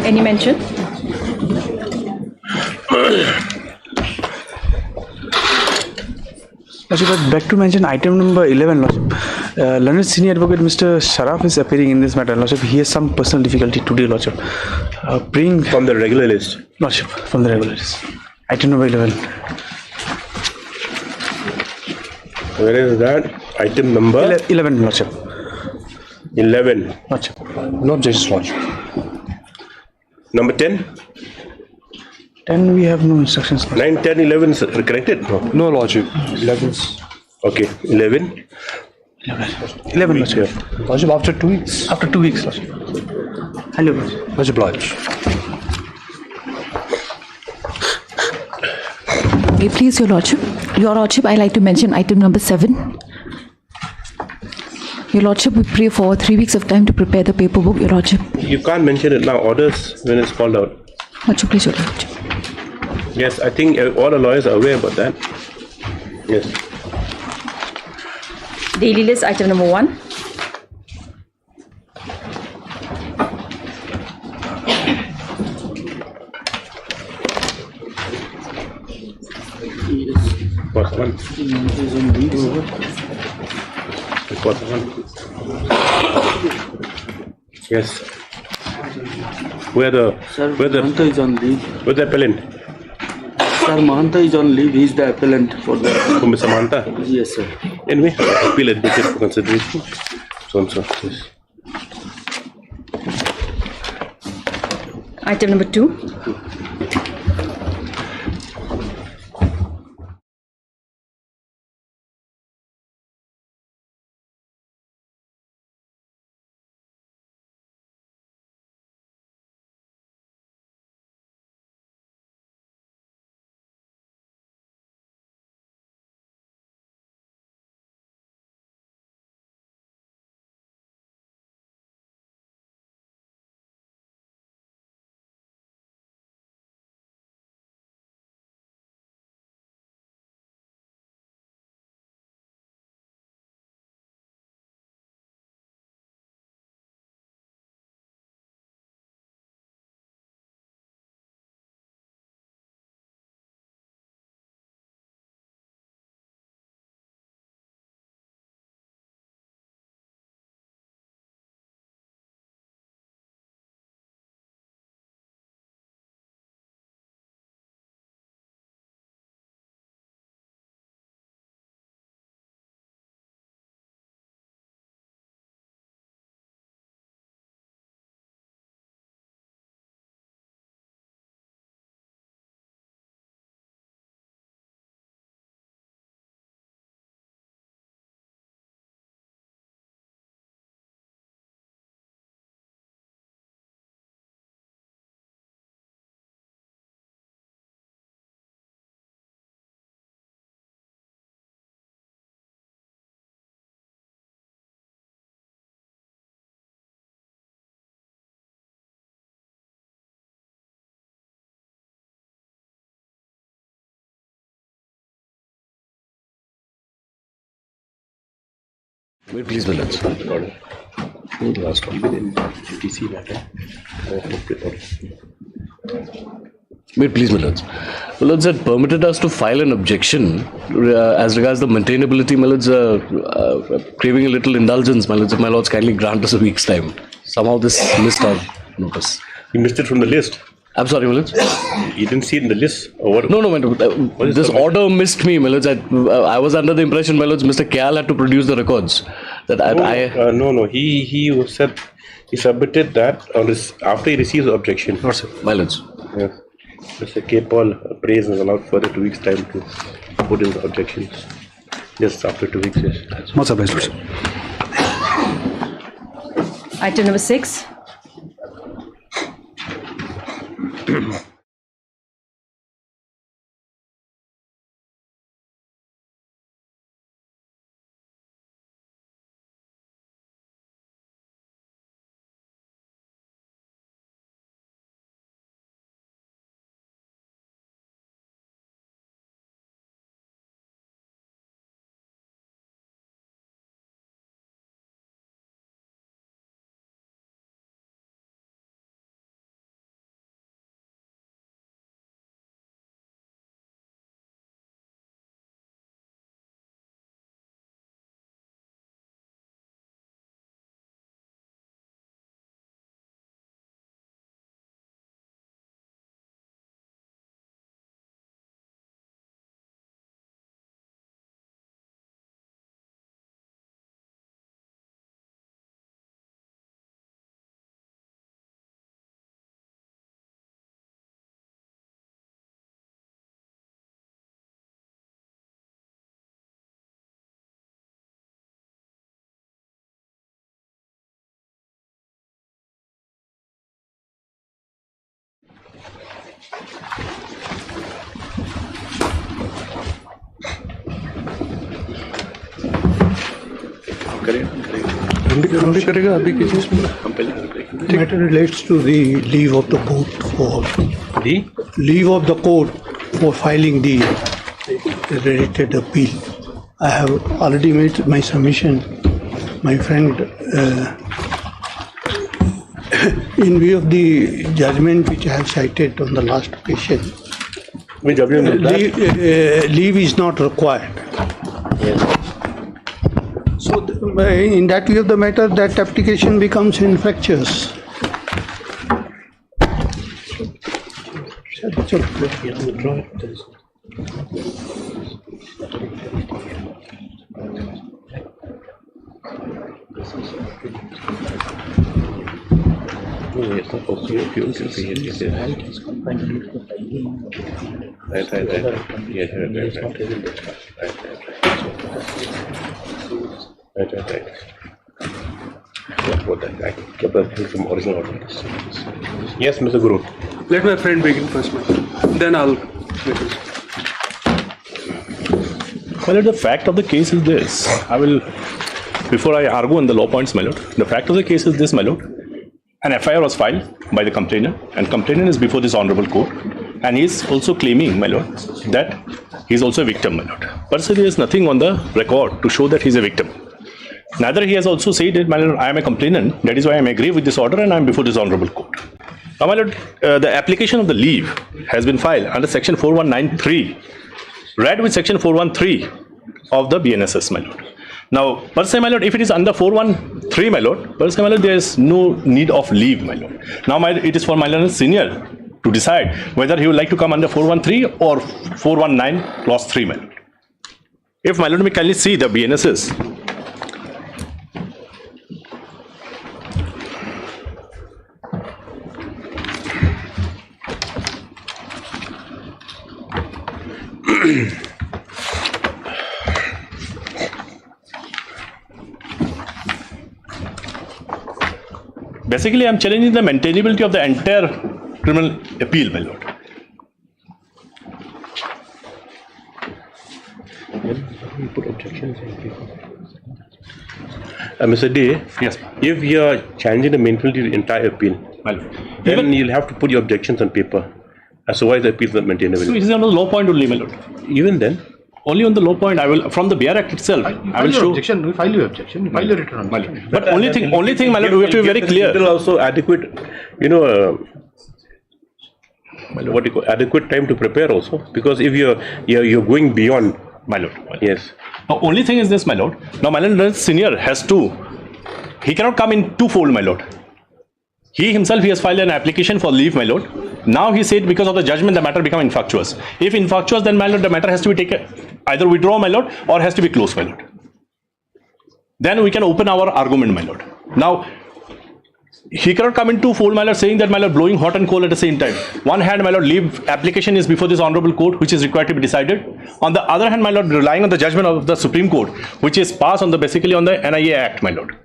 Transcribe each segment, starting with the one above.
Any mention? Lordship, I'd beg to mention item number 11, Lordship. Learned Senior Advocate Mr. Sharaf is appearing in this matter, Lordship. He has some personal difficulty today, Lordship. Bring From the regular list. Lordship, from the regular list. Item number 11. Where is that? Item number 11, Lordship. 11. Lordship. No objection, Lordship. Number 10? 10, we have no instructions. 9, 10, 11 is connected? No. No, Lordship. 11. Okay, 11. 11, Lordship. Lordship, after 2 weeks. After 2 weeks, Lordship. Hello, Lordship. Lordship, Lodge. May please, Your Lordship. Your Lordship, I like to mention item number 7. Your Lordship, we pray for 3 weeks of time to prepare the paperwork, Your Lordship. You can't mention it now. Orders when it's called out. Lordship, please, Your Lordship. Yes, I think all the lawyers are aware about that. Yes. Daily list, item number 1. What's one? What's one? Yes. Where the Mahanta is on leave. where the appellant? Sir, Mahanta is on leave. He is the appellant for the. From Mr. Manta? Yes, sir. Anyway, appeal admitted for consideration. So and so. Yes. Item number 2. Wait, please, my lords. Last one. GTC matter. Wait, please, my lords. My lords had permitted us to file an objection as regards the maintainability. My lords, craving a little indulgence. My lords, if my lords kindly grant us a week's time. Somehow this missed our notice. You missed it from the list. I'm sorry, my lords. You didn't see it in the list? Or what? No, my lords. This order missed me, my lords. I was under the impression, my lords, Mr. Kyal had to produce the records. That No. He said he submitted that on his, after he receives the objection. No, sir. My lords. Yes. Mr. K. Paul praise is allowed further 2 weeks' time to put in the objections. Just after 2 weeks, yes. What's up, Lordship? Item number 6. Matter relates to the leave of the court for filing the related appeal. I have already made my submission, my friend. In view of the judgment which I have cited on the last occasion, leave is not required. Yes. So, in that view of the matter, that application becomes infectious. Right. What that I kept everything from original order. Yes, Mr. Guru. Let my friend begin first, then I'll. Well, the fact of the case is this. Before I argue on the law points, my lord, the fact of the case is this, my lord. An FIR was filed by the complainant, and complainant is before this honorable court, and he is also claiming, my lord, that he is also a victim, my lord. But so there is nothing on the record to show that he is a victim. Neither he has also said that, my lord, I am a complainant, that is why I am agree with this order and I am before this honorable court. Now, my lord, the application of the leave has been filed under section 4193, read with section 413 of the BNSS, my lord. Now, per se, my lord, if it is under 413, my lord, per se, my lord, there is no need of leave, my lord. Now, it is for my lord senior to decide whether he would like to come under 413 or 419 clause 3, my lord. If my lord may kindly see the BNSS. Basically, I am challenging the maintainability of the entire criminal appeal, my lord. You put objections in people. Mr. D, Yes. if you are challenging the maintainability of the entire appeal, My lord. then you'll have to put your objections on paper as to why the appeal is not maintainable. So it is on the law point only, my lord. Even then, Only on the law point. I will, from the BR Act itself, I will show. Objection. We file your objection. You file your return My objection. lord. But only thing, my lord, we have to be very clear. There also adequate, what you call adequate time to prepare also, because if you're going beyond, My lord. yes. Now, only thing is this, my lord. Now, my lord, senior has to. He cannot come in twofold, my lord. He himself, he has filed an application for leave, my lord. Now he said because of the judgment, the matter become infructuous. If infructuous, then, my lord, the matter has to be taken, either withdraw, my lord, or has to be closed, my lord. Then we can open our argument, my lord. Now, he cannot come in twofold, my lord, saying that, my lord, blowing hot and cold at the same time. One hand, my lord, leave application is before this honorable court, which is required to be decided. On the other hand, my lord, relying on the judgment of the Supreme Court, which is passed on the basically on the NIA Act, my lord.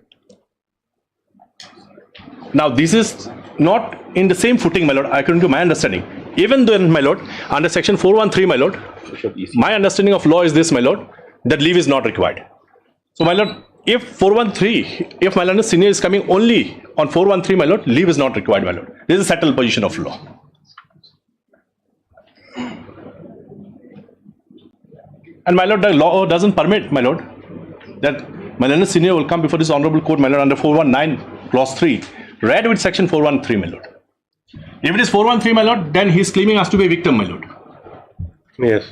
Now, this is not in the same footing, my lord, according to my understanding. Even then, my lord, under section 413, my lord, my understanding of law is this, my lord, that leave is not required. So, my lord, if 413, if my lord senior is coming only on 413, my lord, leave is not required, my lord. This is a settled position of law. And my lord, the law doesn't permit, my lord, that my lord senior will come before this honorable court, my lord, under 419 clause 3, read with section 413, my lord. If it is 413, my lord, then he is claiming us to be a victim, my lord. Yes.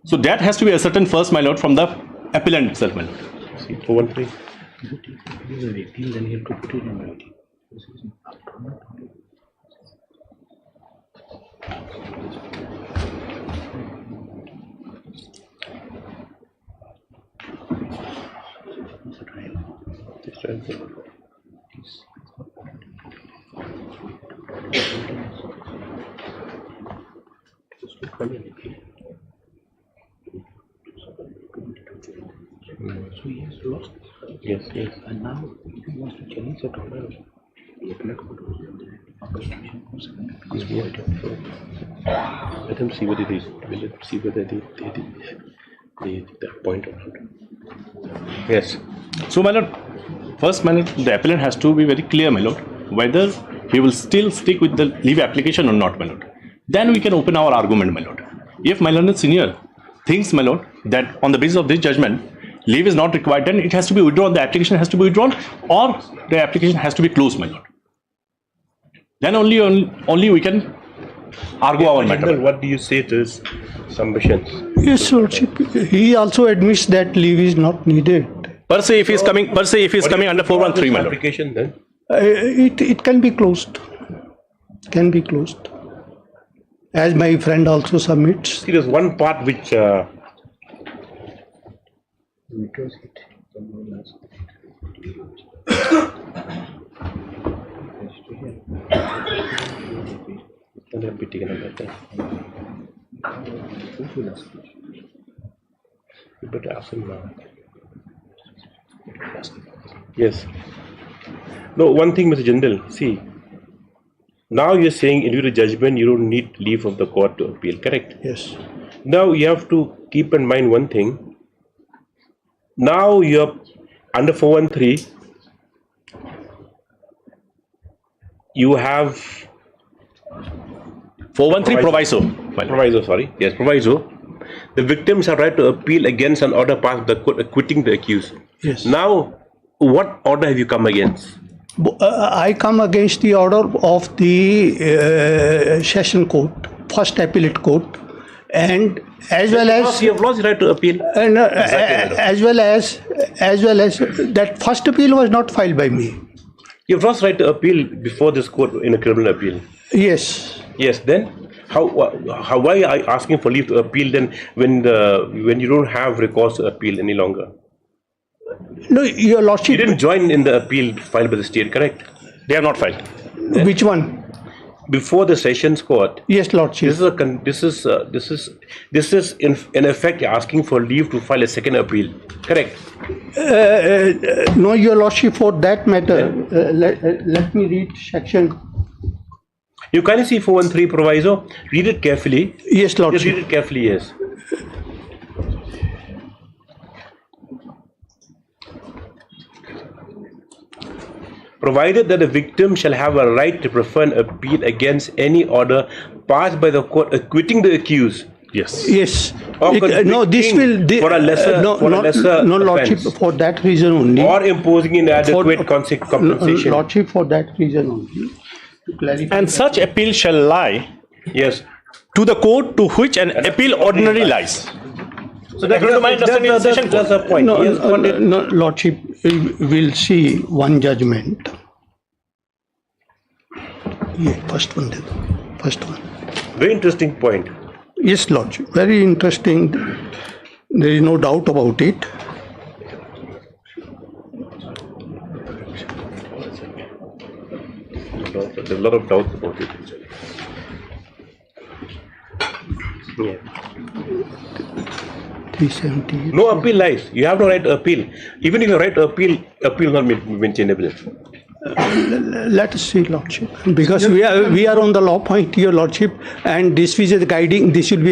So that has to be ascertained first, my lord, from the appellant itself, my lord. See, 413. Then he have to put it in writing. So he has lost. Yes. And now he wants to challenge that order. The appellate court was there. Let them see whether they see whether they point or not. Yes. So, my lord, first, my lord, the appellant has to be very clear, my lord, whether he will still stick with the leave application or not, my lord. Then we can open our argument, my lord. If my learned senior thinks, my lord, that on the basis of this judgment, leave is not required, then it has to be withdrawn, the application has to be withdrawn, or the application has to be closed, my lord. Then only we can argue our matter. What do you say to his submissions? Yes, Lordship. He also admits that leave is not needed. Per se, if he is coming under 413, my lord. Application then? It can be closed. Can be closed. As my friend also submits. See, there's one part which be taken up that time. You better ask him now. Yes. No, one thing, Mr. Jindal, see, now you're saying in your judgment you don't need leave of the court to appeal, correct? Yes. Now you have to keep in mind one thing. Now you're under 413, you have 413 proviso. Proviso, sorry. Yes, proviso. The victims have right to appeal against an order passed by the court acquitting the accused. Yes. Now, what order have you come against? I come against the order of the session court, first appellate court, and as well as You have lost the right to appeal. as well as that first appeal was not filed by me. You have lost the right to appeal before this court in a criminal appeal. Yes. Yes. Then, why are you asking for leave to appeal then when you don't have recourse to appeal any longer? No, Your Lordship. You didn't join in the appeal filed by the state, correct? They have not filed. Which one? Before the sessions court. Yes, Lordship. This is in effect asking for leave to file a second appeal, correct? No, Your Lordship, for that matter, let me read section. You kindly see 413 proviso. Read it carefully. Yes, Just Lordship. read it carefully. Yes. Provided that the victim shall have a right to prefer an appeal against any order passed by the court acquitting the accused. Yes. Yes. Or No, this will. for a lesser, no, for a lesser no, Lordship, offence. for that reason only. Or imposing inadequate compensation. Lordship, for that reason only. To clarify. And such appeal shall lie Yes. to the court to which an appeal ordinarily lies. So that's the point. No, Yes, no, Lordship, we'll see one judgment. Yeah, first one. Very interesting point. Yes, Lordship, very interesting. There is no doubt about it. There's a lot of doubts about it. Yeah. 370. No appeal lies. You have no right to appeal. Even if you right to appeal will not be maintainable. Let us see, Lordship, because we are on the law point, Your Lordship, and this will be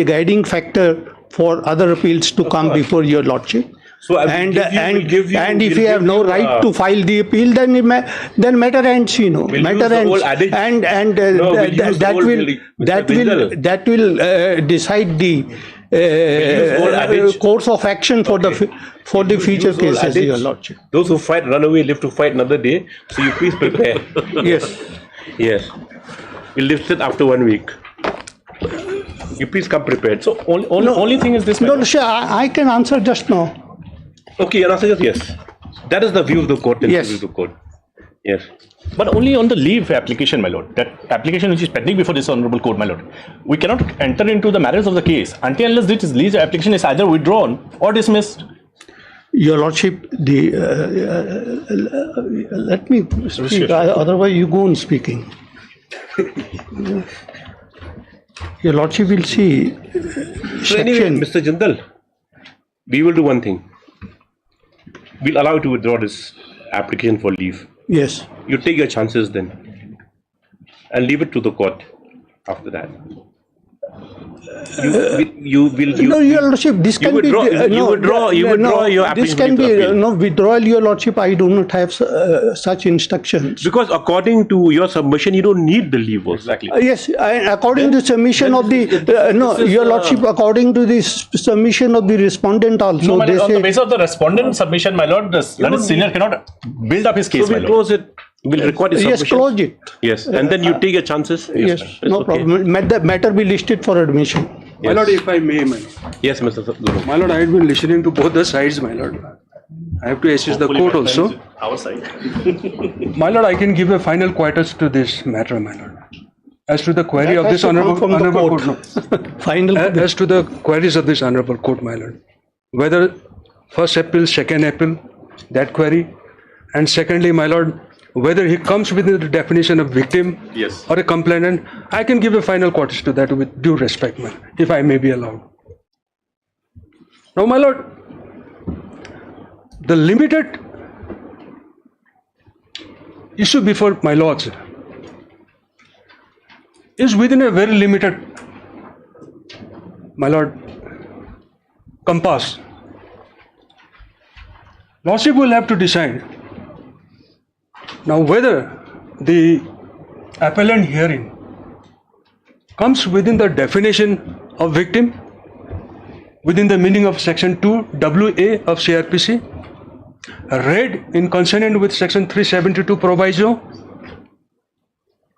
a guiding factor for other appeals to come before Your Lordship. So And if you have no right to file the appeal, then matter ends, matter ends, and that will decide the course of action for the future cases, Your Lordship. Those who fight run away live to fight another day. So you please prepare. Yes. Yes. We'll lift it after 1 week. You please come prepared. So only thing is this. No, sure, I can answer just now. Okay, your answer is yes. That is the view of the court. Yes. View of the court. Yes. But only on the leave application, my lord. That application which is pending before this honorable court, my lord. We cannot enter into the matters of the case until unless this leave application is either withdrawn or dismissed. Your Lordship, let me speak. Otherwise, you go on speaking. Your Lordship will see. So anyway, Mr. Jindal, we will do one thing. We'll allow you to withdraw this application for leave. Yes. You take your chances then. and leave it to the court after that. No, Your Lordship, this can be... You withdraw your This application can to be... appeal. No, withdrawal, Your Lordship, I do not have such instructions. Because according to your submission, you don't need the leave also. Exactly. Yes, according to submission of the... no, Your Lordship, according to the submission of the respondent also, No, my they lord, on say... the basis of the respondent submission, my lord, the learned senior cannot build up his case, So my we'll lord. close it. We'll record your Yes, submission. close it. Yes, and then you take your chances. Yes, It's no okay. problem. Matter be listed for admission. My lord, if I may, my lord. Yes, Mr. Guru. My lord, I have been listening to both the sides, my lord. I have to assist the court also. Our side. My lord, I can give a final quietus to this matter, my lord. As to the query of That this has to come honorable from the court, court. no. Final. As to the queries of this honorable court, my lord, whether first appeal, second appeal, that query, and secondly, my lord, whether he comes within the definition of victim Yes. or a complainant, I can give a final quotation to that with due respect, my lord, if I may be allowed. Now, my lord, the limited issue before my lords is within a very limited, my lord, compass. Lordship will have to decide now whether the appellant herein comes within the definition of victim, within the meaning of section 2WA of CRPC, read in consonant with section 372 proviso,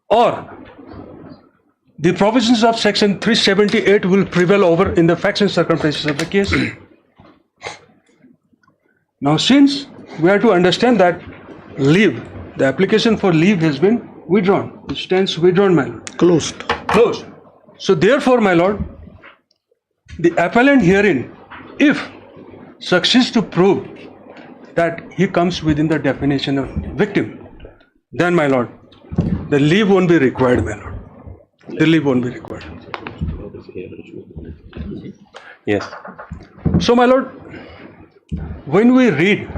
or the provisions of section 378 will prevail over in the facts and circumstances of the case. Now, since we have to understand that leave, the application for leave has been withdrawn. It stands withdrawn, my lord. Closed. Closed. So therefore, my lord, the appellant herein, if succeeds to prove that he comes within the definition of victim, then, my lord, the leave won't be required, my lord. The leave won't be required. Yes. So, my lord, when we read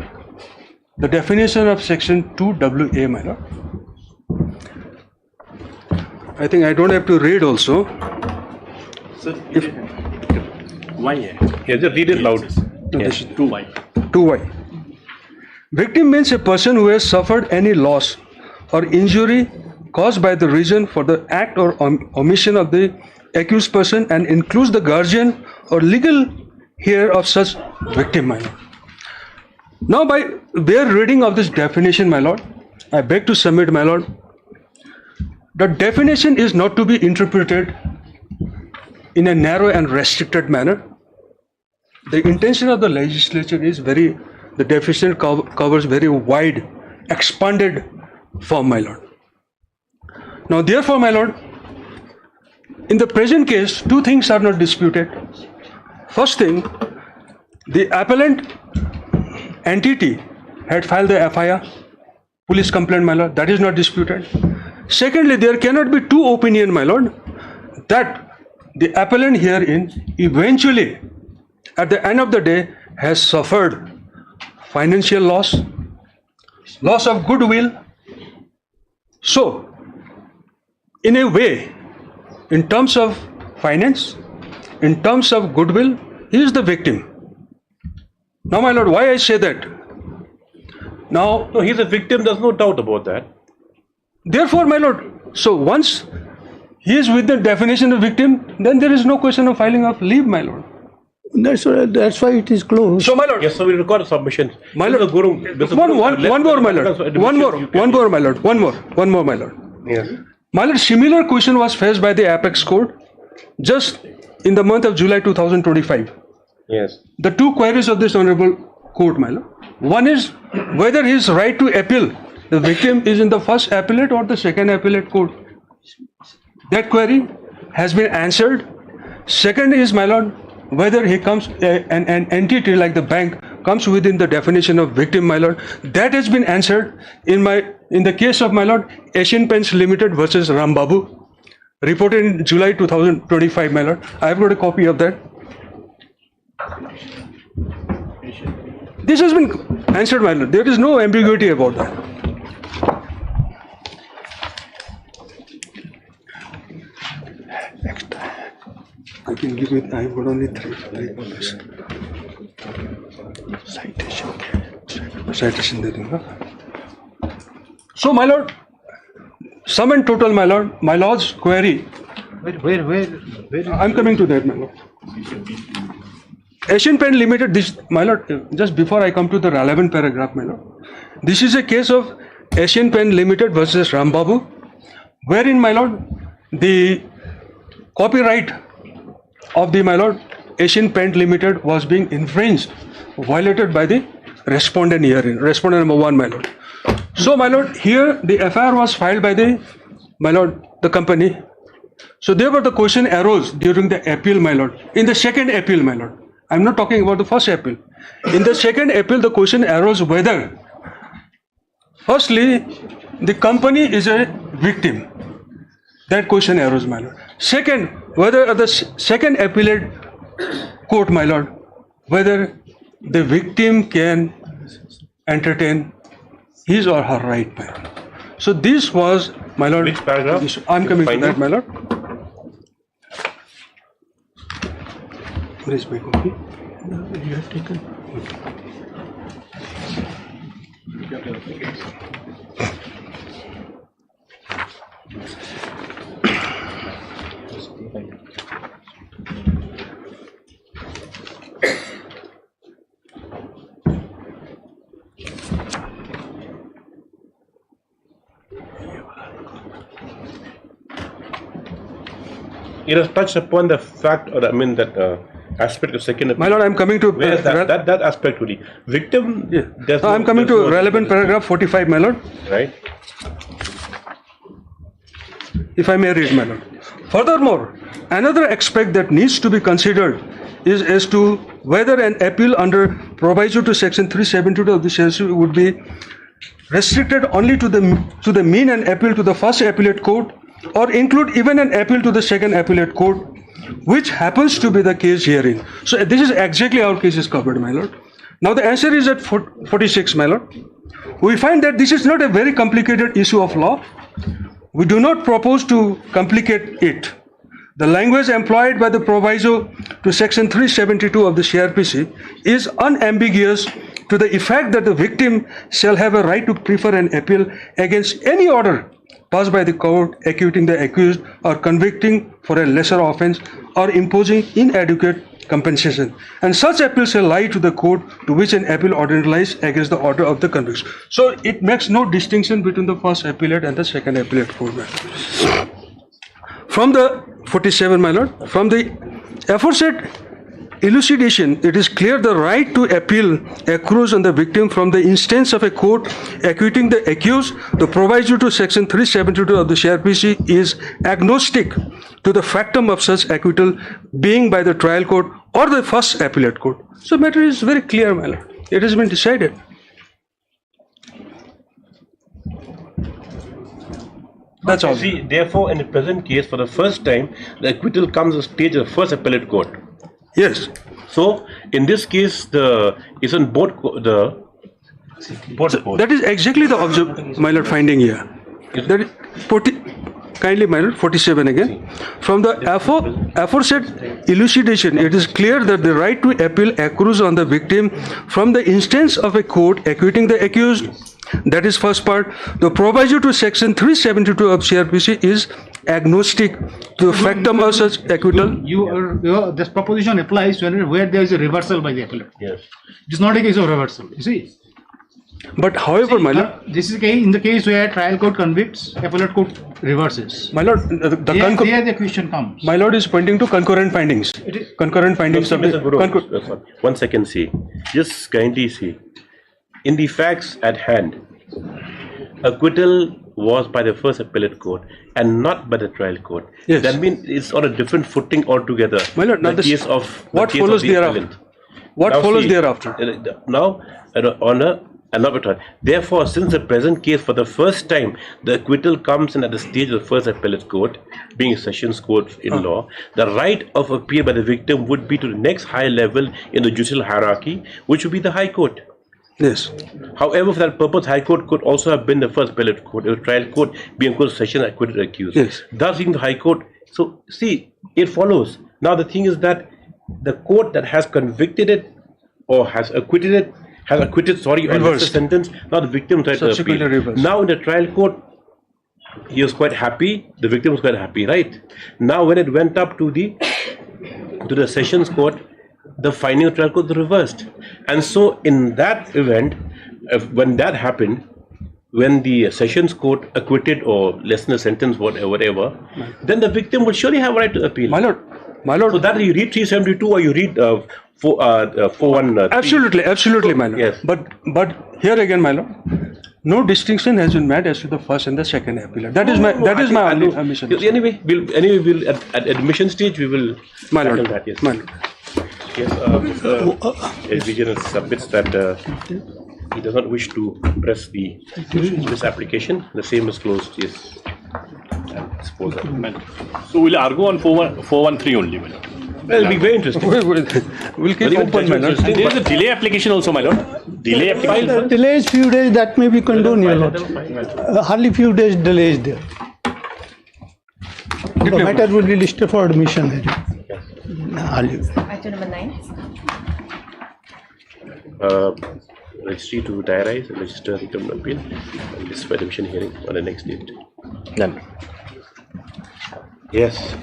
the definition of section 2WA, my lord, I think I don't have to read also. Why? Yeah, just read it loud. No, Yes. this is 2Y. Victim means a person who has suffered any loss or injury caused by the reason for the act or omission of the accused person, and includes the guardian or legal heir of such victim, my lord. Now, by bare reading of this definition, my lord, I beg to submit, my lord, the definition is not to be interpreted in a narrow and restricted manner. The intention of the legislature is the definition covers very wide, expanded form, my lord. Now, therefore, my lord, in the present case, two things are not disputed. First thing, the appellant entity had filed the FIR, police complaint, my lord, that is not disputed. Secondly, there cannot be two opinions, my lord, that the appellant herein eventually, at the end of the day, has suffered financial loss, loss of goodwill. So, in a way, in terms of finance, in terms of goodwill, he is the victim. Now, my lord, why I say that? Now, No, he's a victim, there's no doubt about that. therefore, my lord, so once he is with the definition of victim, then there is no question of filing of leave, my lord. That's why it is closed. So, my lord, Yes, so we'll record a submission. my lord, one more, my lord, one more, my lord, one more, my lord. Yes. My lord, similar question was faced by the Apex Court just in the month of July 2025. Yes. The two queries of this honorable court, my lord. One is whether his right to appeal, the victim, is in the first appellate or the second appellate court. That query has been answered. Second is, my lord, whether he comes, an entity like the bank comes within the definition of victim, my lord. That has been answered in the case of, my lord, Asian Paints Limited versus Rambabu, reported in July 2025, my lord. I have got a copy of that. This has been answered, my lord. There is no ambiguity about that. I can give it, I've got only three copies. Citation दे दूँगा. So, my lord, sum and total, my lord's query. Where? I'm coming to that, my lord. Asian Paint Limited, this, my lord, just before I come to the relevant paragraph, my lord, this is a case of Asian Paint Limited versus Rambabu, wherein, my lord, the copyright of the, my lord, Asian Paint Limited was being infringed, violated by the respondent herein, respondent number 1, my lord. So, my lord, here the FIR was filed by the, my lord, the company. So, therefore, the question arose during the appeal, my lord. In the second appeal, my lord, I'm not talking about the first appeal. In the second appeal, the question arose whether, firstly, the company is a victim. That question arose, my lord. Second, whether at the second appellate court, my lord, whether the victim can entertain his or her right, my lord. So this was, my lord. Which paragraph? I'm coming to that, my lord. Where is my copy? You have taken. It has touched upon the fact, or I mean that aspect of second appeal. My lord, I'm coming to where is that aspect really? Victim. Yeah. I'm coming to relevant paragraph 45, my lord. Right. If I may read, my lord. Furthermore, another aspect that needs to be considered is as to whether an appeal under proviso to section 372 of the statute would be restricted only to the mean and appeal to the first appellate court, or include even an appeal to the second appellate court, which happens to be the case herein. So this is exactly our case is covered, my lord. Now the answer is at 46, my lord. We find that this is not a very complicated issue of law. We do not propose to complicate it. The language employed by the proviso to section 372 of the CRPC is unambiguous to the effect that the victim shall have a right to prefer an appeal against any order passed by the court acquitting the accused or convicting for a lesser offence or imposing inadequate compensation. And such appeal shall lie to the court to which an appeal order lies against the order of the conviction. So it makes no distinction between the first appellate and the second appellate court. From the 47, my lord, from the aforesaid elucidation, it is clear the right to appeal accrues on the victim from the instance of a court acquitting the accused. The proviso to section 372 of the CRPC is agnostic to the factum of such acquittal being by the trial court or the first appellate court. So matter is very clear, my lord. It has been decided. That's all. See, therefore, in the present case, for the first time, the acquittal comes to stage of the first appellate court. Yes. So, in this case, isn't both the that is exactly the my lord finding here. That is kindly, my lord, 47 again. From the aforesaid elucidation, it is clear that the right to appeal accrues on the victim from the instance of a court acquitting the accused. That is first part. The proviso to section 372 of CRPC is agnostic to the factum of such acquittal. This proposition applies where there is a reversal by the appellate. Yes. It is not a case of reversal, you see. But however, my lord, this is in the case where trial court convicts, appellate court reverses. My lord, there the question comes. My lord is pointing to concurrent findings. Concurrent findings of the. One second, see. Just kindly see. In the facts at hand, acquittal was by the first appellate court and not by the trial court. Yes. That means it's on a different footing altogether. My lord, now case of what follows thereafter? What follows thereafter? Now, honor and not trial. Therefore, since the present case, for the first time, the acquittal comes in at the stage of the first appellate court, being a sessions court in law, the right of appeal by the victim would be to the next high level in the judicial hierarchy, which would be the High Court. Yes. However, for that purpose, High Court could also have been the first appellate court, the trial court being court session acquitted accused. Yes. Thus, being the High Court. So, see, it follows Now the thing is that the court that has convicted it or has acquitted it, or that's the sentence, now the victim tried to appeal. Now in the trial court, he was quite happy, the victim was quite happy, right? Now when it went up to the sessions court, the finding of trial court was reversed. And so in that event, when that happened, when the sessions court acquitted or lessened the sentence, whatever, then the victim will surely have a right to appeal. My lord. So that you read 372 or you read 413. Absolutely, my lord. Yes. But here again, my lord, no distinction has been made as to the first and the second appeal. That is my only admission. Anyway, we'll at admission stage we will. My lord. That, yes. My lord. Yes, Regional submits that he does not wish to press this application. The same is closed. Yes. So we'll argue on 413 only, my lord. Well, it'll be very interesting. We'll keep open, my lord. And there is a delay application also, my lord. Delay application. Delays few days, that may be condoned, your lord. Hardly few days delay is there. The matter will be listed for admission. Hardly. Item number 9. Registry to diarize and register return appeal and this for admission hearing on the next date. Done. Yes.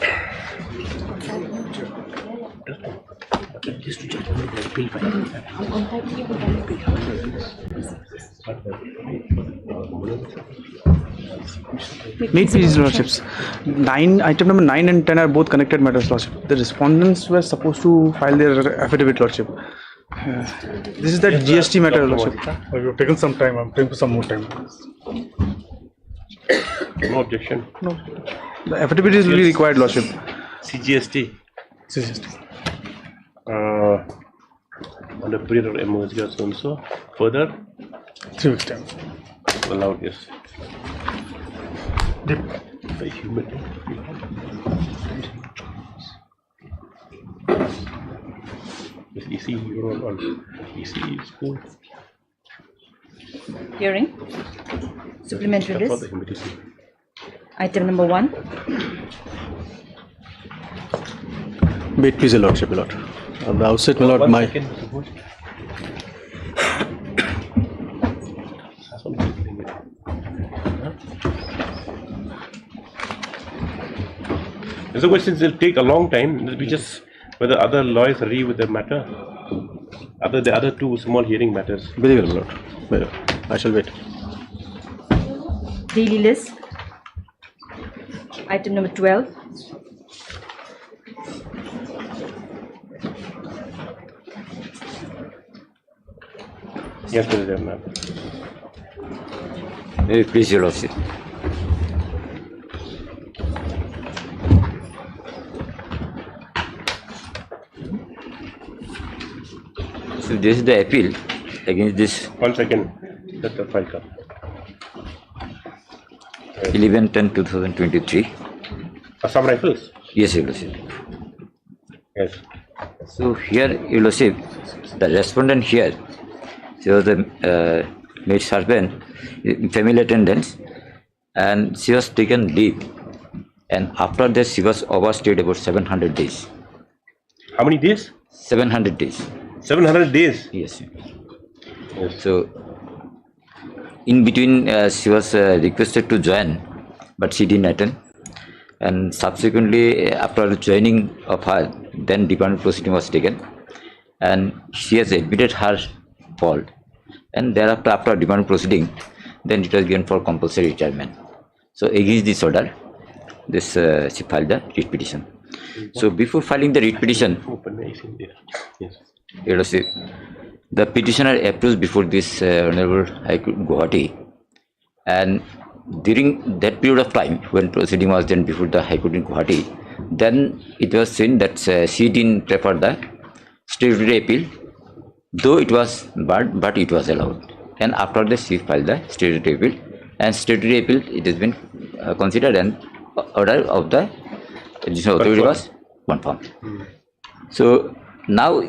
May please, lordships. Item number 9 and 10 are both connected matters, lordship. The respondents were supposed to file their affidavit, lordship. This is that GST matter, lordship. You've taken some time. I'm taking some more time. No objection. No. The affidavit is really required, lordship. CGST. On the period of emergency also. Further. 3 weeks time. Allowed, yes. Very humid. EC, you're on EC school. Hearing. Supplementary For list. the humidity. Item number 1. Wait, please, your lordship, my lord. At the outset, my lord, There's a question, it'll take a long time. It'll be just whether other lawyers agree with the matter. The other two small hearing matters. Very well, my lord. Very well. I shall wait. Daily list. Item number 12. Yes, there is, ma'am. May it please your lordship. So this is the appeal against this. 1 second. Let the file come. 11/10/2023. Assam Rifles? Yes, your lordship. Yes. So here, your lordship, the respondent here, she was the maid servant, family attendant, and she was taken leave. And after that, she was overstayed about 700 days. How many days? 700 days. 700 days? Yes. So, in between, she was requested to join, but she didn't attend. And subsequently, after joining of her, then department proceeding was taken, and she has admitted her fault. And thereafter, after department proceeding, then it was given for compulsory retirement. So, against this order, this she filed the writ petition. So, before filing the writ petition, it was the petitioner approached before this Honorable High Court Guwahati, and during that period of time when proceeding was done before the High Court in Guwahati, then it was seen that she didn't prefer the statutory appeal, though it was barred, but it was allowed. And after this, she filed the statutory appeal, and statutory appeal it has been considered an order of the judicial authority was confirmed. So now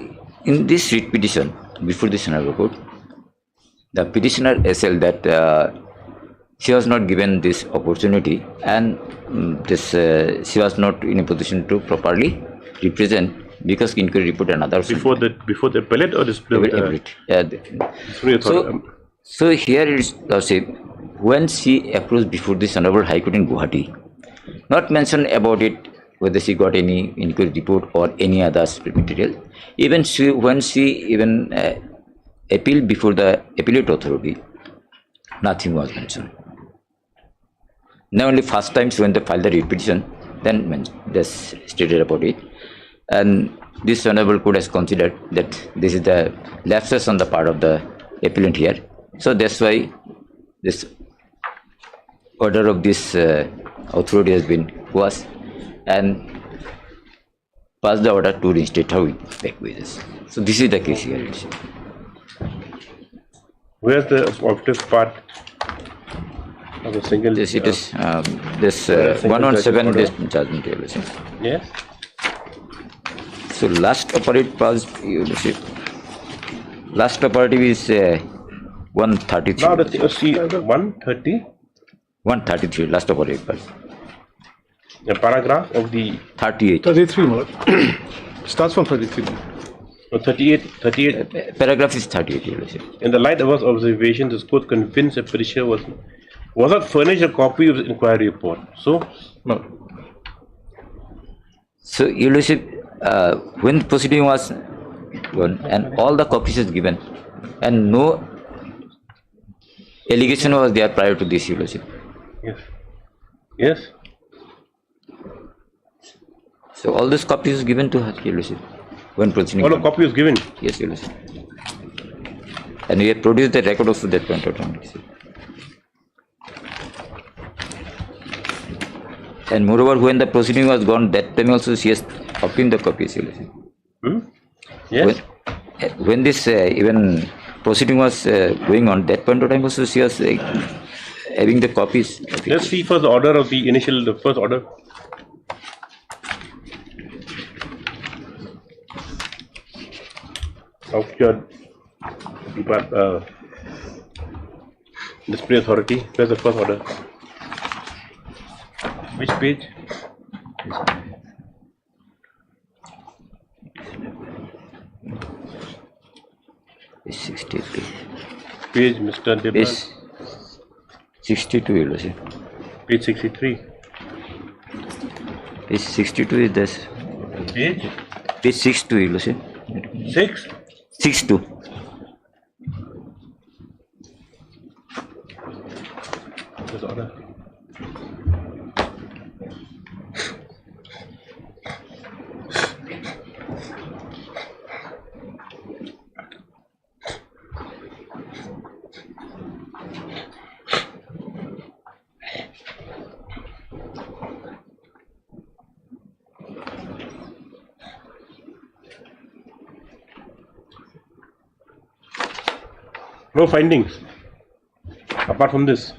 in this writ petition before the Honorable Court, the petitioner asserted that she was not given this opportunity, and she was not in a position to properly represent because inquiry report another before the appellate or disciplinary authority? So here it is, when she approached before this Honorable High Court in Guwahati, not mentioned about it whether she got any inquiry report or any other material. Even when she even appealed before the appellate authority, nothing was mentioned. Now only first times when they filed the petition, then they stated about it. And this Honorable Court has considered that this is the lapses on the part of the appellant here. So that's why this order of this authority has been quashed and passed the order to reinstate her back wages. So this is the case here. Where's the operative part of the single? Yes, it is this 117 days judgment. Yes. So last operative passed, last operative is 133. Now the see 130. 133 last operative passed. The paragraph of the 38. 33 more. Starts from 33. No, 38. Paragraph is 38. In the light of our observation, the court convinced the petitioner was not furnished a copy of the inquiry report. So No. So, Your Lordship, when proceeding was done and all the copies is given and no allegation was there prior to this, Your Lordship. yes, yes. So all those copies is given to her, Your Lordship, when proceeding. All the copy was given. Yes, Your Lordship. And we have produced the record of that point of time. And moreover, when the proceeding was gone, that time also she has obtained the copies, Your Lordship. Yes. When this even proceeding was going on, that point of time also she was having the copies. Let's see first the order of the first order. Of your disciplinary authority. Where's the first order? Which page? Page 62. Page, Mr. Debra. Page 62, Your Lordship. Page 63. Page 62 is this. Page? Page 62, Your Lordship. 6? 62. This order. No findings apart from this.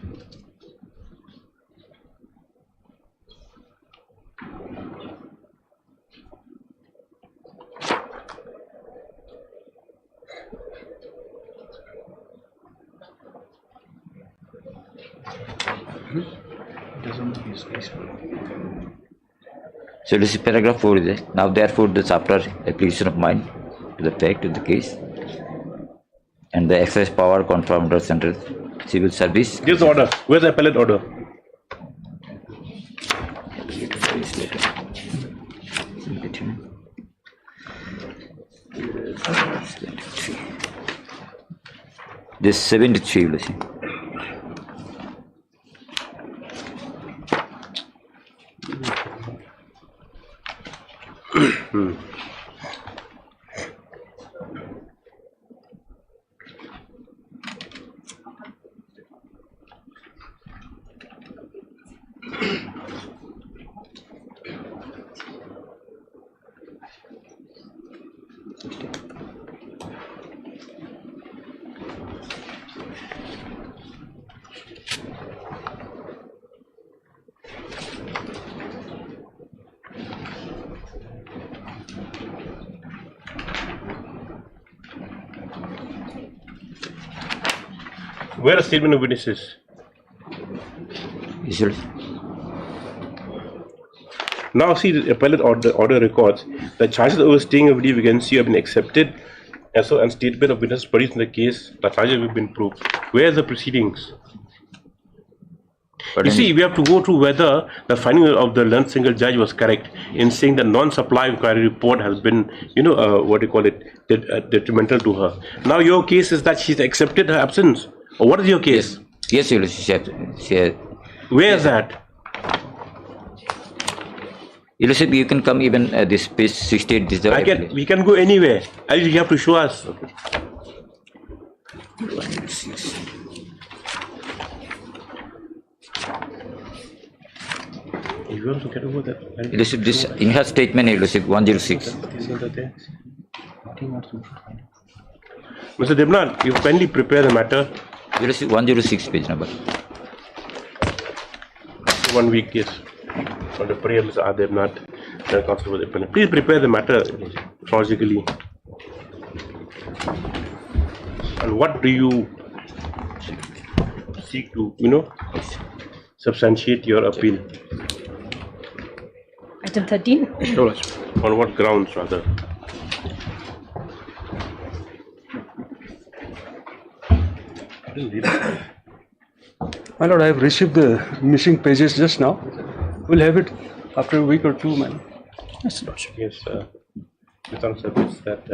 So this is paragraph 4 is there. Now therefore this after application of mine to the fact of the case and the exercise power confirmed under Central Civil Service. Give the order. Where's the appellate order? This 73 will see. Where are statement of witnesses? Usually. Now see, the appellate order records the charges of overstaying of leave against you have been accepted, and statement of witness produced in the case, the charges have been proved. Where are the proceedings? You see, we have to go through whether the finding of the learned single judge was correct in saying the non-supply inquiry report has been, detrimental to her. Now your case is that she's accepted her absence. Or what is your case? Yes, Your Lordship. Where is that? Your Lordship, you can come even this page 68. This we can go anywhere. You have to show us. You want to get over that? Your Lordship, this in her statement, Your Lordship, 106. Mr. Debnath, you kindly prepare the matter. Your Lordship, 106 page number. 1 week, yes. For the prayer, Mr. R. Debnath, the counsel for the appellant. Please prepare the matter chronologically. And what do you seek to, substantiate your appeal? Item 13. On what grounds, rather? My lord, I have received the missing pages just now. We'll have it after a week or two, man. Yes, Mr. Answer is that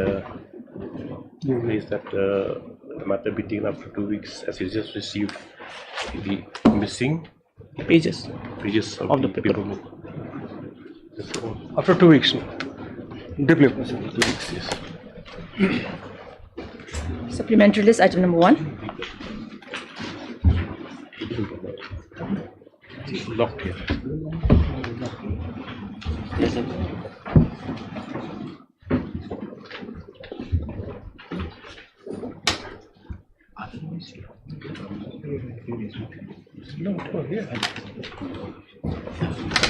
the matter be taken after 2 weeks, as you just received the missing Pages of the paper. After 2 weeks. Deeply. 2 weeks, yes. Supplementary list, item number 1. It's locked here.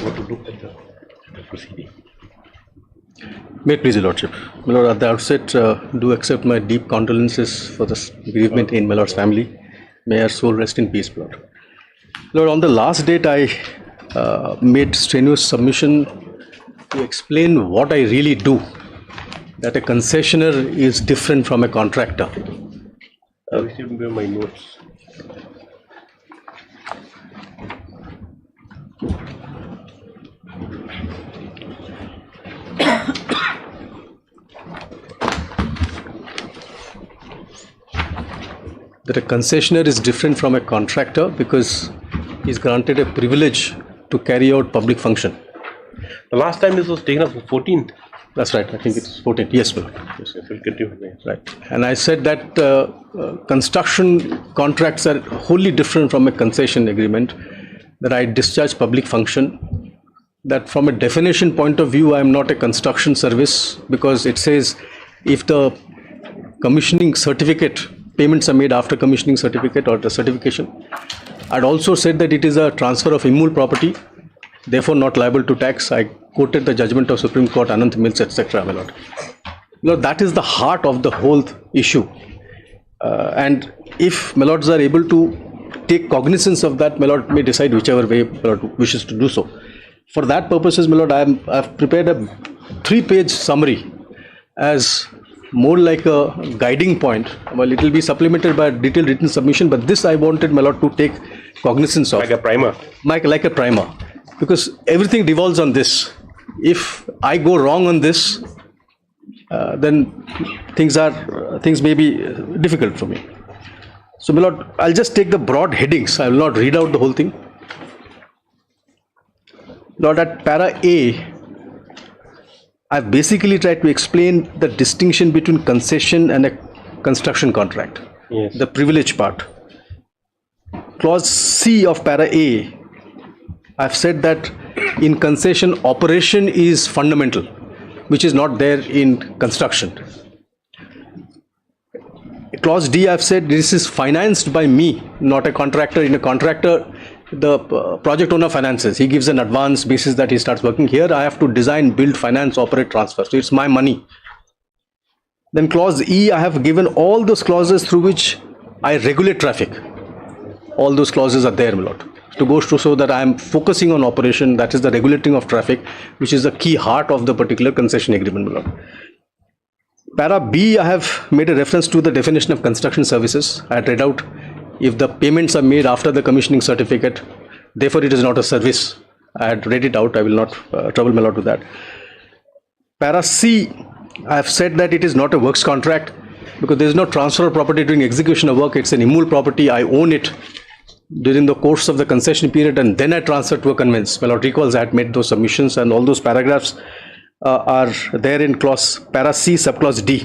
What to look at the proceeding? May it please your Lordship. My Lord, at the outset, do accept my deep condolences for this bereavement in my Lord's family. May her soul rest in peace, Lord. Lord, on the last date, I made strenuous submission to explain what I really do. That a concessionaire is different from a contractor. I received my notes. That a concessionaire is different from a contractor because he is granted a privilege to carry out public function. The last time this was taken up was 14th. That's right. I think it's 14th. Yes, Lord. Yes, we'll continue. Right. And I said that construction contracts are wholly different from a concession agreement, that I discharge public function, that from a definition point of view, I am not a construction service because it says if the commissioning certificate, payments are made after commissioning certificate or the certification. I'd also said that it is a transfer of immutable property, therefore not liable to tax. I quoted the judgment of Supreme Court, Anant Mills, etc. My Lord. Lord, that is the heart of the whole issue. And if my Lords are able to take cognizance of that, my Lord may decide whichever way my Lord wishes to do so. For that purposes, my Lord, I've prepared a 3-page summary as more like a guiding point. Well, it will be supplemented by a detailed written submission, but this I wanted my Lord to take cognizance of. Like a primer. Like a primer. Because everything devolves on this. If I go wrong on this, then things may be difficult for me. So my Lord, I'll just take the broad headings. I will not read out the whole thing. Lord, at para A, I've basically tried to explain the distinction between concession and a construction contract. Yes. The privilege part. Clause C of para A, I've said that in concession, operation is fundamental, which is not there in construction. Clause D, I've said this is financed by me, not a contractor. In a contractor, the project owner finances. He gives an advance basis that he starts working. Here, I have to design, build, finance, operate, transfer. So it's my money. Then clause E, I have given all those clauses through which I regulate traffic. All those clauses are there, my Lord. to go to show that I am focusing on operation, that is the regulating of traffic, which is the key heart of the particular concession agreement, my lord. Para B, I have made a reference to the definition of construction services. I had read out if the payments are made after the commissioning certificate, therefore it is not a service. I had read it out. I will not trouble my lord with that. Para C, I have said that it is not a works contract because there is no transfer of property during execution of work. It's an immutable property. I own it during the course of the concession period and then I transfer to a conveyance. My lord recalls I had made those submissions and all those paragraphs are there in clause para C subclause D,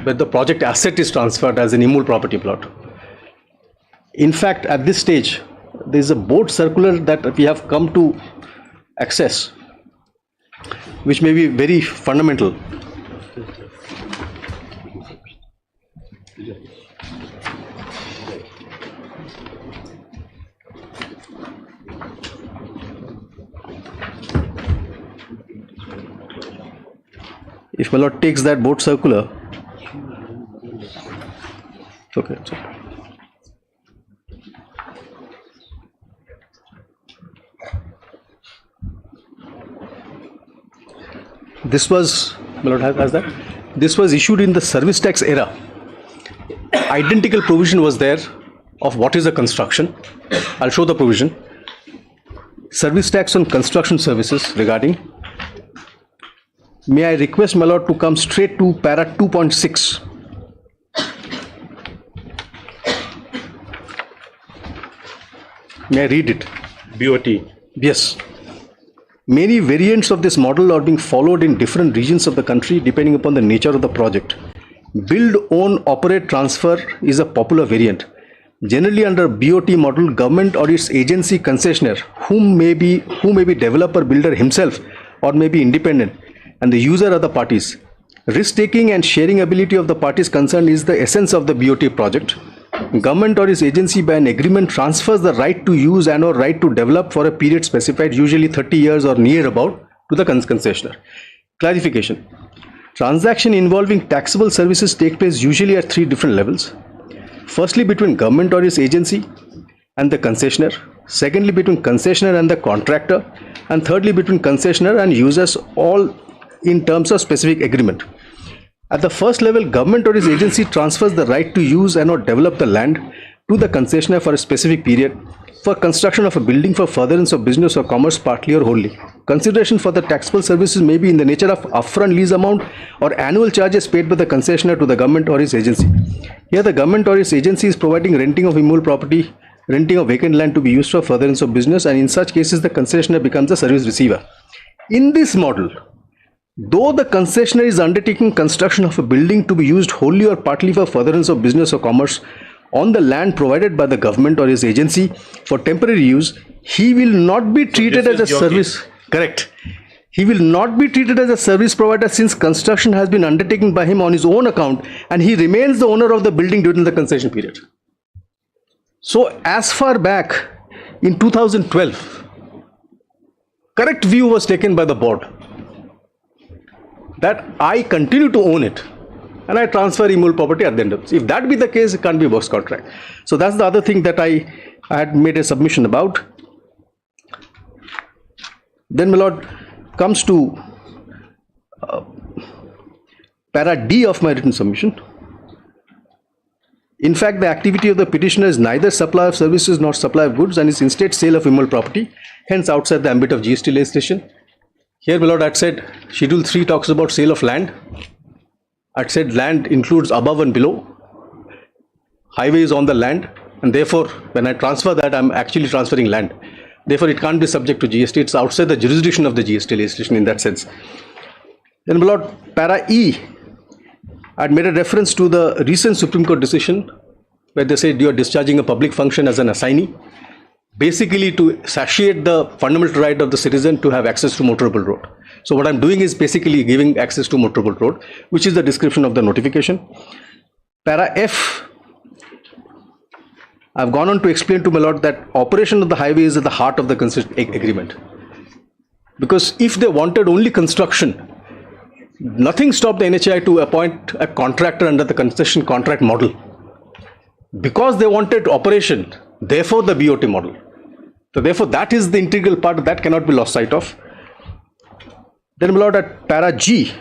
where the project asset is transferred as an immutable property plot. In fact, at this stage, there is a board circular that we have come to access, which may be very fundamental. If my lord takes that board circular, okay. This was, my lord has that. This was issued in the service tax era. Identical provision was there of what is a construction. I'll show the provision. Service tax on construction services regarding. May I request my lord to come straight to para 2.6. May I read it? BOT. Yes. Many variants of this model are being followed in different regions of the country depending upon the nature of the project. Build, own, operate, transfer is a popular variant. Generally under BOT model, government or its agency concessionaire, whom may be developer builder himself or may be independent, and the user are the parties. Risk-taking and sharing ability of the parties concerned is the essence of the BOT project. Government or its agency by an agreement transfers the right to use and or right to develop for a period specified, usually 30 years or near about, to the concessionaire. Clarification. Transaction involving taxable services take place usually at 3 different levels. Firstly, between government or its agency and the concessionaire. Secondly, between concessionaire and the contractor. And thirdly, between concessionaire and users, all in terms of specific agreement. At the first level, government or its agency transfers the right to use and or develop the land to the concessionaire for a specific period for construction of a building for furtherance of business or commerce partly or wholly. Consideration for the taxable services may be in the nature of upfront lease amount or annual charges paid by the concessionaire to the government or its agency. Here the government or its agency is providing renting of immutable property, renting of vacant land to be used for furtherance of business, and in such cases the concessionaire becomes a service receiver. In this model, though the concessionaire is undertaking construction of a building to be used wholly or partly for furtherance of business or commerce on the land provided by the government or his agency for temporary use, he will not be treated as a service. Correct. He will not be treated as a service provider since construction has been undertaken by him on his own account and he remains the owner of the building during the concession period. So as far back in 2012, correct view was taken by the board that I continue to own it and I transfer immutable property at the end of it. If that be the case, it can't be works contract. So that's the other thing that I had made a submission about. Then my lord comes to para D of my written submission. In fact, the activity of the petitioner is neither supply of services nor supply of goods and is instead sale of immutable property, hence outside the ambit of GST legislation. Here, my lord, I had said Schedule 3 talks about sale of land. I had said land includes above and below. Highway is on the land, and therefore, when I transfer that, I am actually transferring land. Therefore, it can't be subject to GST. It's outside the jurisdiction of the GST legislation in that sense. Then, my lord, para E, I had made a reference to the recent Supreme Court decision where they said you are discharging a public function as an assignee, basically to satiate the fundamental right of the citizen to have access to motorable road. So what I'm doing is basically giving access to motorable road, which is the description of the notification. Para F, I've gone on to explain to my lord that operation of the highway is at the heart of the concession agreement. Because if they wanted only construction, nothing stopped the NHAI to appoint a contractor under the concession contract model. because they wanted operation, therefore the BOT model. So therefore that is the integral part that cannot be lost sight of. Then my lord, at para G,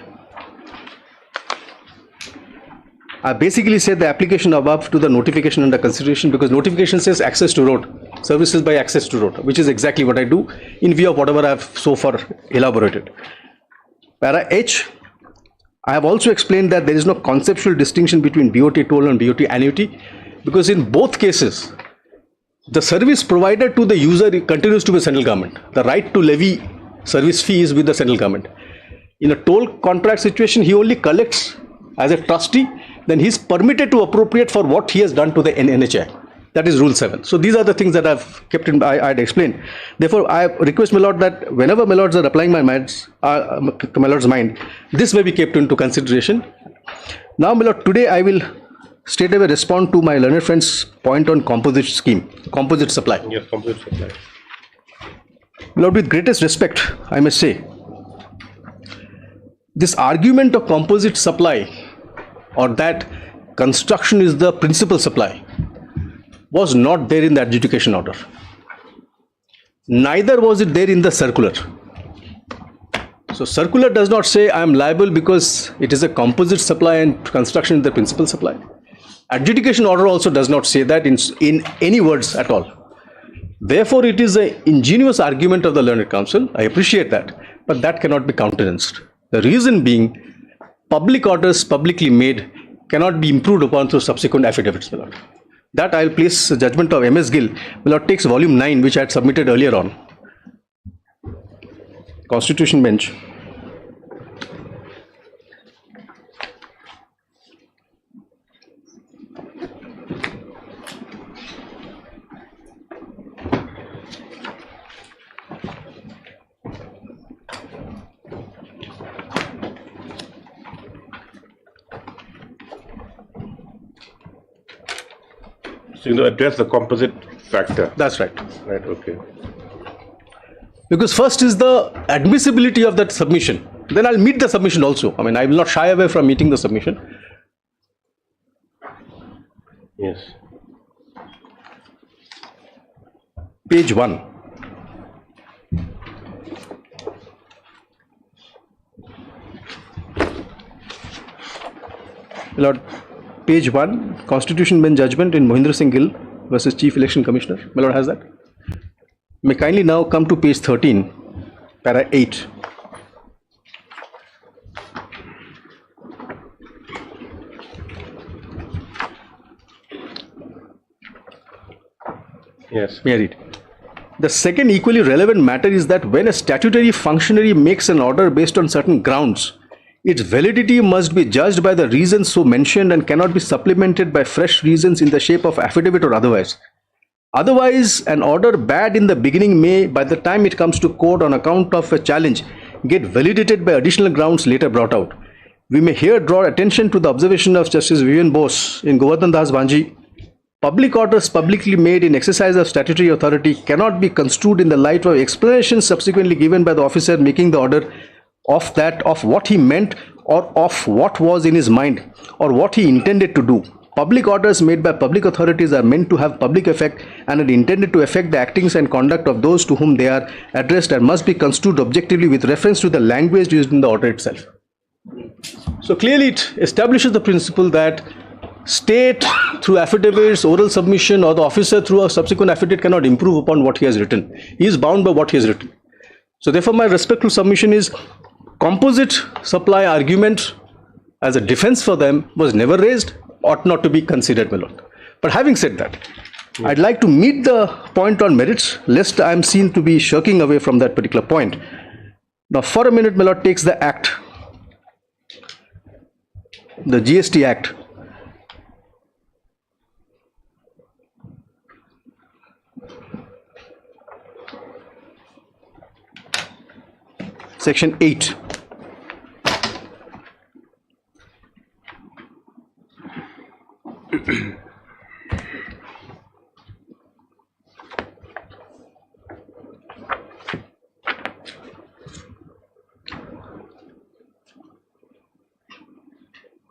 I basically said the application above to the notification under consideration, because notification says access to road, services by access to road, which is exactly what I do in view of whatever I have so far elaborated. Para H, I have also explained that there is no conceptual distinction between BOT toll and BOT annuity, because in both cases, the service provided to the user continues to be central government. The right to levy service fee is with the central government. In a toll contract situation, he only collects as a trustee, then he is permitted to appropriate for what he has done to the NHI. That is Rule 7. So these are the things that I've kept in, I had explained. Therefore, I request my lord that whenever my lords are applying my lord's mind, this may be kept into consideration. Now, my lord, today I will straight away respond to my learned friend's point on composite scheme, composite supply. Yes, composite supply. My lord, with greatest respect, I must say, this argument of composite supply, or that construction is the principal supply, was not there in the adjudication order. Neither was it there in the circular. So circular does not say I am liable because it is a composite supply and construction is the principal supply. Adjudication order also does not say that in any words at all. Therefore, it is an ingenious argument of the learned counsel. I appreciate that, but that cannot be countenanced. The reason being, public orders publicly made cannot be improved upon through subsequent affidavits, my lord. That I will place the judgment of MS Gill. My lord takes volume 9, which I had submitted earlier on. Constitution bench. So you address the composite factor. That's right. Right, okay. Because first is the admissibility of that submission. Then I'll meet the submission also. I mean, I will not shy away from meeting the submission. Yes. Page 1. Lord, page 1, Constitution Bench judgment in Mohinder Singh Gill versus Chief Election Commissioner. My lord has that. May kindly now come to page 13, para 8. Yes. May I read? The second equally relevant matter is that when a statutory functionary makes an order based on certain grounds, its validity must be judged by the reasons so mentioned and cannot be supplemented by fresh reasons in the shape of affidavit or otherwise. Otherwise, an order bad in the beginning may, by the time it comes to court on account of a challenge, get validated by additional grounds later brought out. We may here draw attention to the observation of Justice Vivian Bose in Govardhan Das Banji. Public orders publicly made in exercise of statutory authority cannot be construed in the light of explanations subsequently given by the officer making the order of what he meant or of what was in his mind or what he intended to do. Public orders made by public authorities are meant to have public effect and are intended to affect the actings and conduct of those to whom they are addressed and must be construed objectively with reference to the language used in the order itself. So clearly it establishes the principle that state through affidavits, oral submission, or the officer through a subsequent affidavit cannot improve upon what he has written. He is bound by what he has written. So therefore my respectful submission is composite supply argument as a defense for them was never raised, ought not to be considered, my lord. But having said that, I'd like to meet the point on merits, lest I am seen to be shirking away from that particular point. Now for a minute, my lord takes the act, the GST Act. Section 8.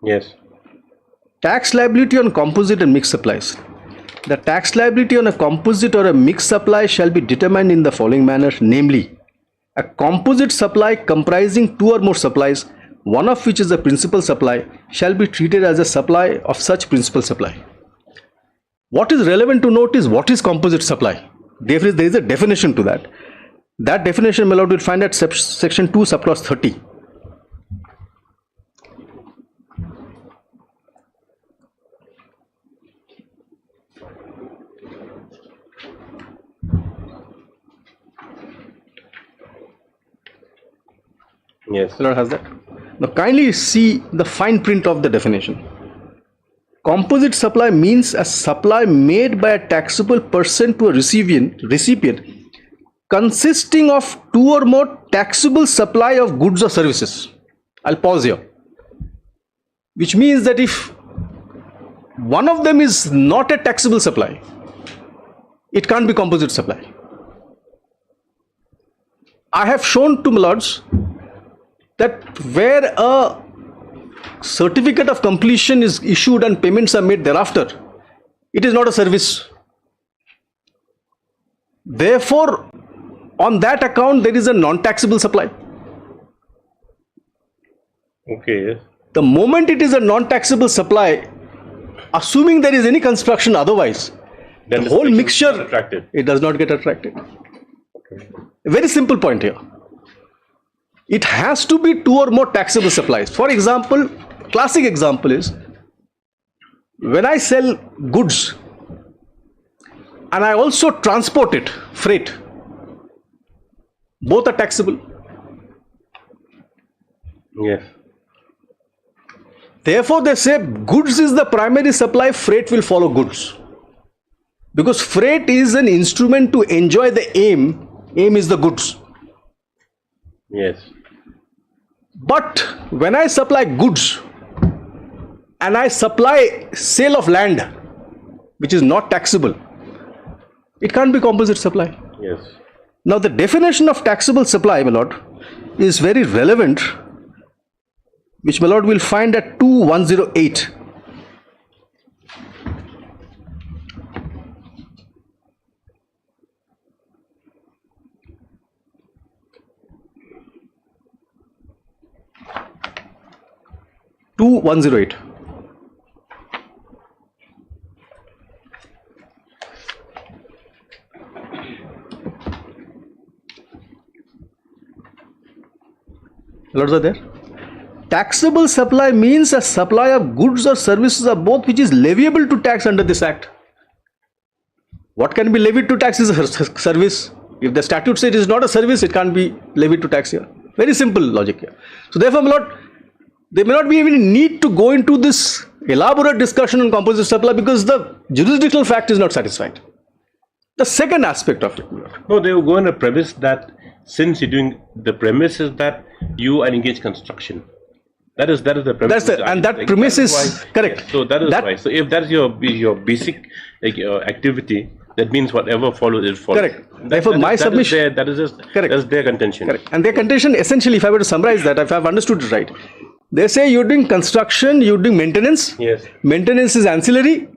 Yes. Tax liability on composite and mixed supplies. The tax liability on a composite or a mixed supply shall be determined in the following manner, namely, a composite supply comprising two or more supplies, one of which is the principal supply, shall be treated as a supply of such principal supply. What is relevant to note is what is composite supply. Therefore, there is a definition to that. That definition, my lord, will find at section 2, subclause 30. Yes. My lord has that. Now, kindly see the fine print of the definition. Composite supply means a supply made by a taxable person to a recipient consisting of two or more taxable supply of goods or services. I'll pause here. Which means that if one of them is not a taxable supply, it can't be composite supply. I have shown to my lords that where a certificate of completion is issued and payments are made thereafter, it is not a service. Therefore, on that account, there is a non-taxable supply. Okay. The moment it is a non-taxable supply, assuming there is any construction otherwise, Then the whole mixture, attracted. it does not get attracted. A very simple point here. It has to be two or more taxable supplies. For example, classic example is when I sell goods and I also transport it, freight, both are taxable. Yes. Therefore, they say goods is the primary supply, freight will follow goods. Because freight is an instrument to enjoy the aim is the goods. Yes. But when I supply goods and I supply sale of land, which is not taxable, it can't be composite supply. Yes. Now the definition of taxable supply, my lord, is very relevant, which my lord will find at 2108. (2108). Lords are there. Taxable supply means a supply of goods or services or both which is leviable to tax under this act. What can be levied to tax is a service. If the statute says it is not a service, it can't be levied to tax here. Very simple logic here. So therefore, my lord, there may not be any need to go into this elaborate discussion on composite supply because the jurisdictional fact is not satisfied. The second aspect of it, my lord. No, they will go on a premise that since you're doing, the premise is that you are engaged construction. That is the premise. That premise is correct. So that is why. So if that's your basic activity, that means whatever follows, it follows. Correct. Therefore, my submission. That is just correct. That's their contention. Correct. And their contention, essentially, if I were to summarize that, if I've understood it right, they say you're doing construction, you're doing maintenance. Yes. Maintenance is ancillary.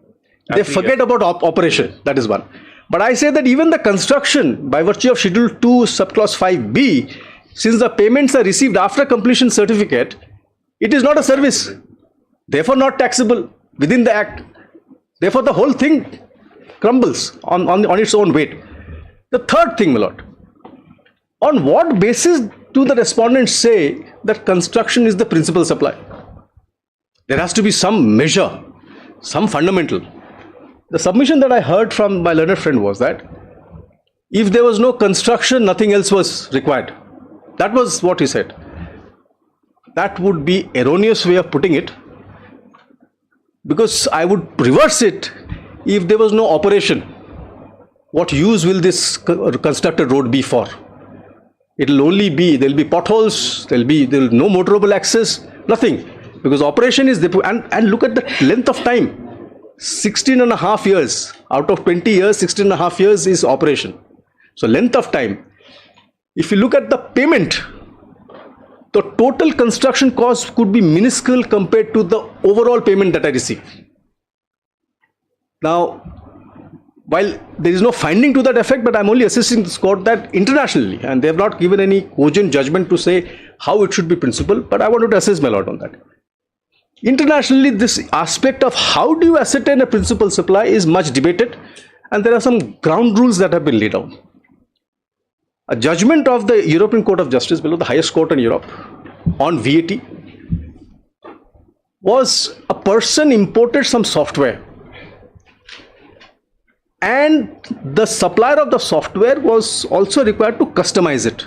They forget about operation. Yes. That is one. But I say that even the construction, by virtue of Schedule 2, subclause 5b, since the payments are received after completion certificate, it is not a service. Therefore, not taxable within the act. Therefore, the whole thing crumbles on its own weight. The third thing, my lord, on what basis do the respondents say that construction is the principal supply? There has to be some measure, some fundamental. The submission that I heard from my learned friend was that if there was no construction, nothing else was required. That was what he said. That would be erroneous way of putting it, because I would reverse it. If there was no operation, what use will this constructed road be for? It will only be, there will be potholes, there will be no motorable access, nothing, because operation is the, and look at the length of time, 16.5 years out of 20 years, 16.5 years is operation. So length of time. If you look at the payment, the total construction cost could be minuscule compared to the overall payment that I receive. Now, while there is no finding to that effect, but I'm only assisting this court that internationally, and they have not given any cogent judgment to say how it should be principle, but I wanted to assist my lord on that. Internationally, this aspect of how do you ascertain a principal supply is much debated, and there are some ground rules that have been laid down. A judgment of the European Court of Justice, below the highest court in Europe, on VAT was a person imported some software, and the supplier of the software was also required to customize it.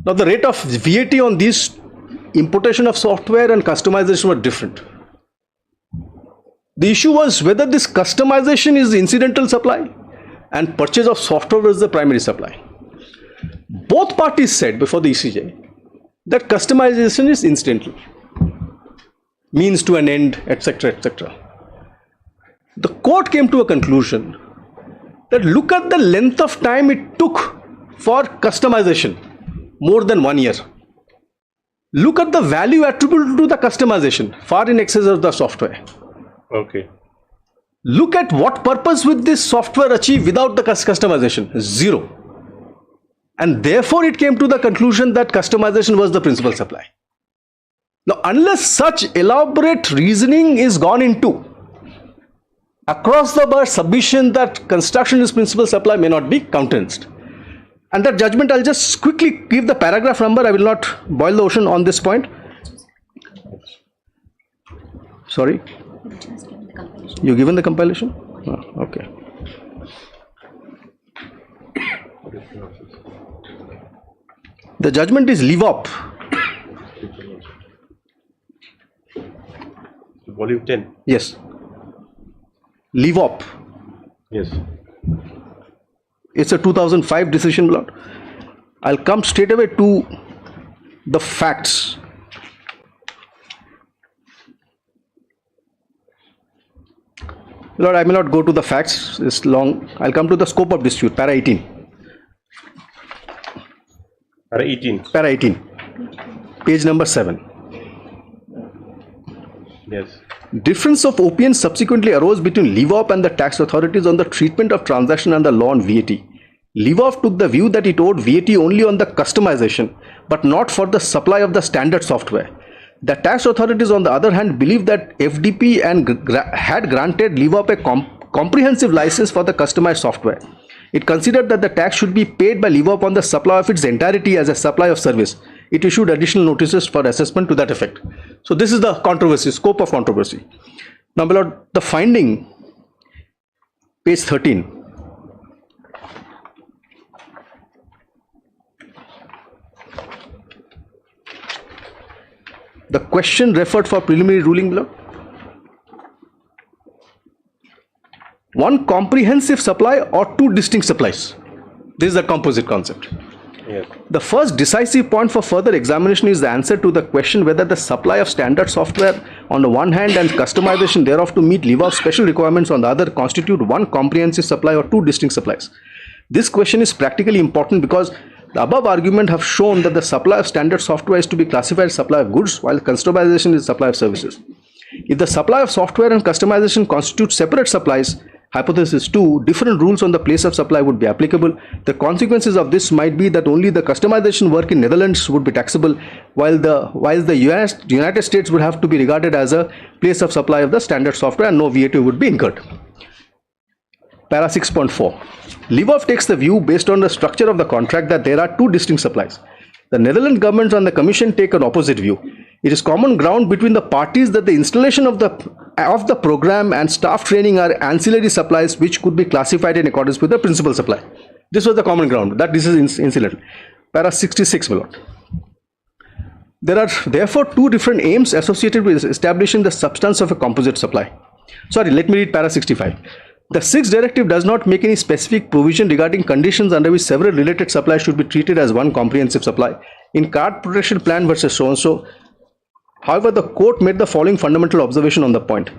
Now the rate of VAT on these importation of software and customization were different. The issue was whether this customization is the incidental supply and purchase of software was the primary supply. Both parties said before the ECJ that customization is incidental, means to an end, etc., etc. The court came to a conclusion that look at the length of time it took for customization, more than 1 year. Look at the value attributable to the customization, far in excess of the software. Okay. Look at what purpose will this software achieve without the customization? Zero. And therefore it came to the conclusion that customization was the principal supply. Now, unless such elaborate reasoning is gone into, across the board submission that construction is principal supply may not be countenanced. And that judgment, I'll just quickly give the paragraph number. I will not boil the ocean on this point. Sorry? You given the compilation? Oh, okay. The judgment is leave op. Volume 10. Yes. Leave op. Yes. It's a 2005 decision, my lord. I'll come straight away to the facts. Lord, I may not go to the facts, it's long. I'll come to the scope of dispute, para 18. Para 18. Para 18. Page number 7. Yes. Difference of opinions subsequently arose between LEVOP and the tax authorities on the treatment of transaction and the law on VAT. LEVOP took the view that it owed VAT only on the customization, but not for the supply of the standard software. The tax authorities, on the other hand, believed that FDP had granted LEVOP a comprehensive license for the customized software. It considered that the tax should be paid by LEVOP on the supply of its entirety as a supply of service. It issued additional notices for assessment to that effect. So this is the controversy, scope of controversy. Now, my lord, the finding, page 13. The question referred for preliminary ruling, my lord. One comprehensive supply or two distinct supplies. This is the composite concept. Yes. The first decisive point for further examination is the answer to the question whether the supply of standard software on the one hand and customization thereof to meet LEVOP's special requirements on the other constitute one comprehensive supply or two distinct supplies. This question is practically important because the above argument have shown that the supply of standard software is to be classified as supply of goods while customization is supply of services. If the supply of software and customization constitute separate supplies, hypothesis 2, different rules on the place of supply would be applicable. The consequences of this might be that only the customization work in Netherlands would be taxable, while the United States would have to be regarded as a place of supply of the standard software and no VAT would be incurred. Para 6.4. LEVOP takes the view based on the structure of the contract that there are two distinct supplies. The Netherlands government and the Commission take an opposite view. It is common ground between the parties that the installation of the program and staff training are ancillary supplies which could be classified in accordance with the principal supply. This was the common ground, that this is incidental. Para 66, my lord. There are therefore two different aims associated with establishing the substance of a composite supply. Sorry, let me read para 65. The 6th directive does not make any specific provision regarding conditions under which several related supplies should be treated as one comprehensive supply. In card protection plan versus so-and-so, However, the court made the following fundamental observation on the point.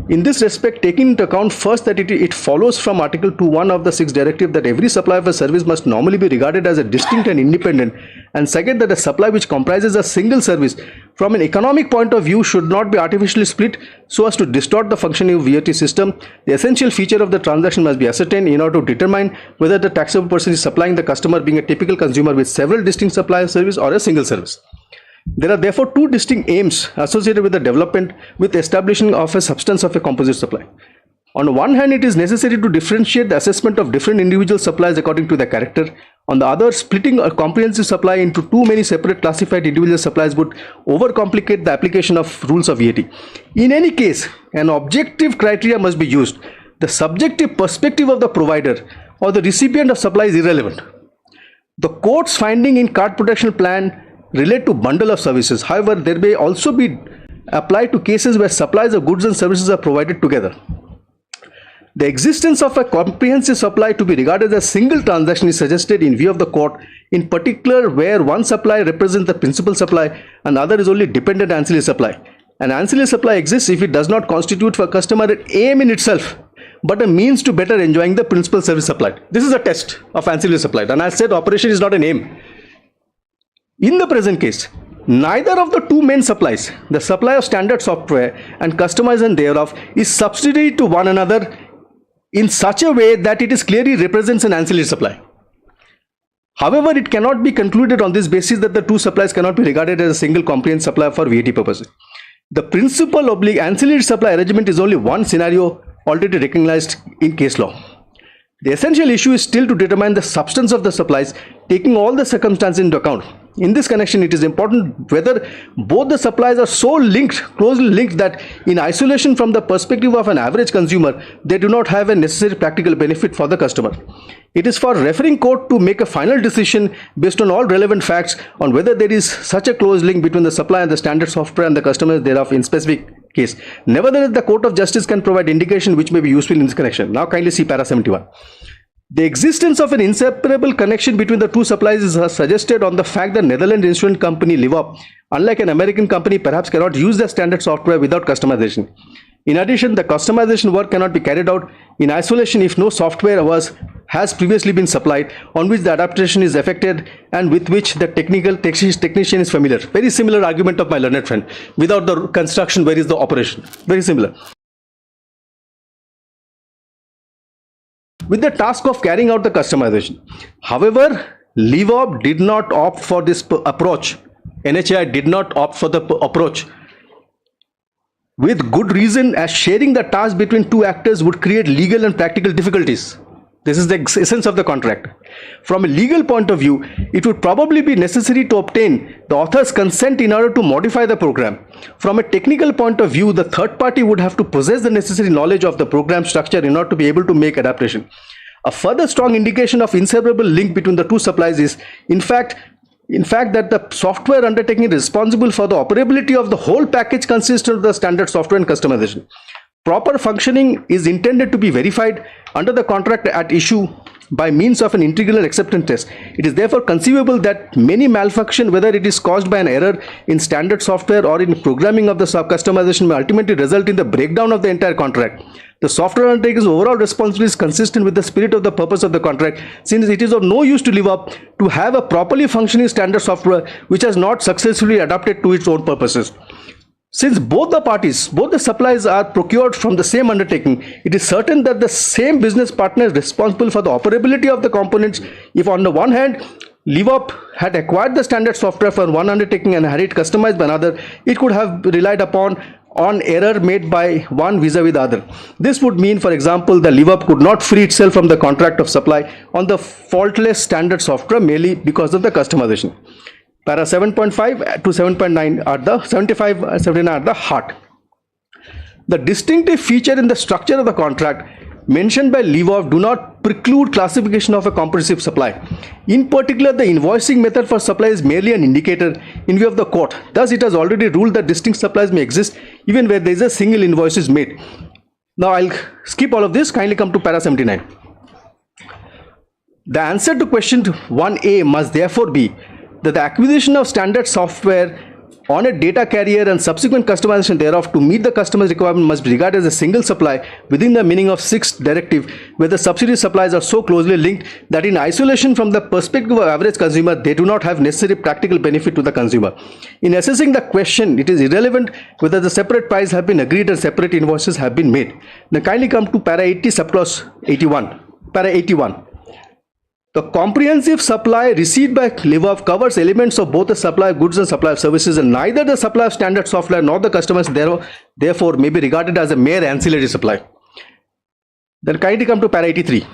In this respect, taking into account first that it follows from Article 2.1 of the 6th Directive that every supply of a service must normally be regarded as a distinct and independent, and second that a supply which comprises a single service from an economic point of view should not be artificially split so as to distort the functioning of VAT system, the essential feature of the transaction must be ascertained in order to determine whether the taxable person is supplying the customer being a typical consumer with several distinct supply of service or a single service. There are therefore two distinct aims associated with the development with establishing of a substance of a composite supply. On the one hand, it is necessary to differentiate the assessment of different individual supplies according to their character. On the other, splitting a comprehensive supply into too many separate classified individual supplies would overcomplicate the application of rules of VAT. In any case, an objective criteria must be used. The subjective perspective of the provider or the recipient of supply is irrelevant. The court's finding in card protection plan relate to bundle of services. However, there may also be applied to cases where supplies of goods and services are provided together. The existence of a comprehensive supply to be regarded as a single transaction is suggested in view of the court, in particular where one supply represents the principal supply and other is only dependent ancillary supply. An ancillary supply exists if it does not constitute for customer an aim in itself, but a means to better enjoying the principal service supplied. This is a test of ancillary supply, and I said operation is not an aim. In the present case, neither of the two main supplies, the supply of standard software and customization thereof, is subsidiary to one another in such a way that it is clearly represents an ancillary supply. However, it cannot be concluded on this basis that the two supplies cannot be regarded as a single comprehensive supply for VAT purposes. The principal ancillary supply arrangement is only one scenario already recognized in case law. The essential issue is still to determine the substance of the supplies, taking all the circumstances into account. In this connection, it is important whether both the supplies are so closely linked that in isolation from the perspective of an average consumer, they do not have a necessary practical benefit for the customer. It is for referring court to make a final decision based on all relevant facts on whether there is such a close link between the supply and the standard software and the customers thereof in specific case. Nevertheless, the Court of Justice can provide indication which may be useful in this connection. Now kindly see para 71. The existence of an inseparable connection between the two supplies is suggested on the fact that Netherlands insurance company Livop, unlike an American company, perhaps cannot use the standard software without customization. In addition, the customization work cannot be carried out in isolation if no software has previously been supplied on which the adaptation is effected and with which the technician is familiar. Very similar argument of my learned friend. Without the construction, where is the operation? Very similar. With the task of carrying out the customization. However, Livop did not opt for this approach. NHAI did not opt for the approach. With good reason, as sharing the task between two actors would create legal and practical difficulties. This is the essence of the contract. From a legal point of view, it would probably be necessary to obtain the author's consent in order to modify the program. From a technical point of view, the third party would have to possess the necessary knowledge of the program structure in order to be able to make adaptation. A further strong indication of inseparable link between the two supplies is, in fact, that the software undertaking is responsible for the operability of the whole package consisting of the standard software and customization. Proper functioning is intended to be verified under the contract at issue by means of an integral acceptance test. It is therefore conceivable that many malfunction, whether it is caused by an error in standard software or in programming of the customization, may ultimately result in the breakdown of the entire contract. The software undertaking's overall responsibility is consistent with the spirit of the purpose of the contract, since it is of no use to live up to have a properly functioning standard software which has not successfully adapted to its own purposes. Since both the supplies are procured from the same undertaking, it is certain that the same business partner is responsible for the operability of the components. If on the one hand, Livop had acquired the standard software for one undertaking and had it customized by another, it could have relied upon error made by one vis-a-vis the other. This would mean, for example, that Livop could not free itself from the contract of supply on the faultless standard software merely because of the customization. Para 7.5 to 7.9 are the 79 are the heart. The distinctive feature in the structure of the contract mentioned by Livop do not preclude classification of a comprehensive supply. In particular, the invoicing method for supply is merely an indicator in view of the court. Thus, it has already ruled that distinct supplies may exist even where there is a single invoice is made. Now, I'll skip all of this. Kindly come to para 79. The answer to question 1A must therefore be that the acquisition of standard software on a data carrier and subsequent customization thereof to meet the customer's requirement must be regarded as a single supply within the meaning of 6th directive, where the subsidiary supplies are so closely linked that in isolation from the perspective of average consumer, they do not have necessary practical benefit to the consumer. In assessing the question, it is irrelevant whether the separate price have been agreed or separate invoices have been made. Now kindly come to para 80 subclause 81. Para 81. The comprehensive supply received by LIVOV covers elements of both the supply of goods and supply of services, and neither the supply of standard software nor the customers therefore may be regarded as a mere ancillary supply. Then kindly come to para 83.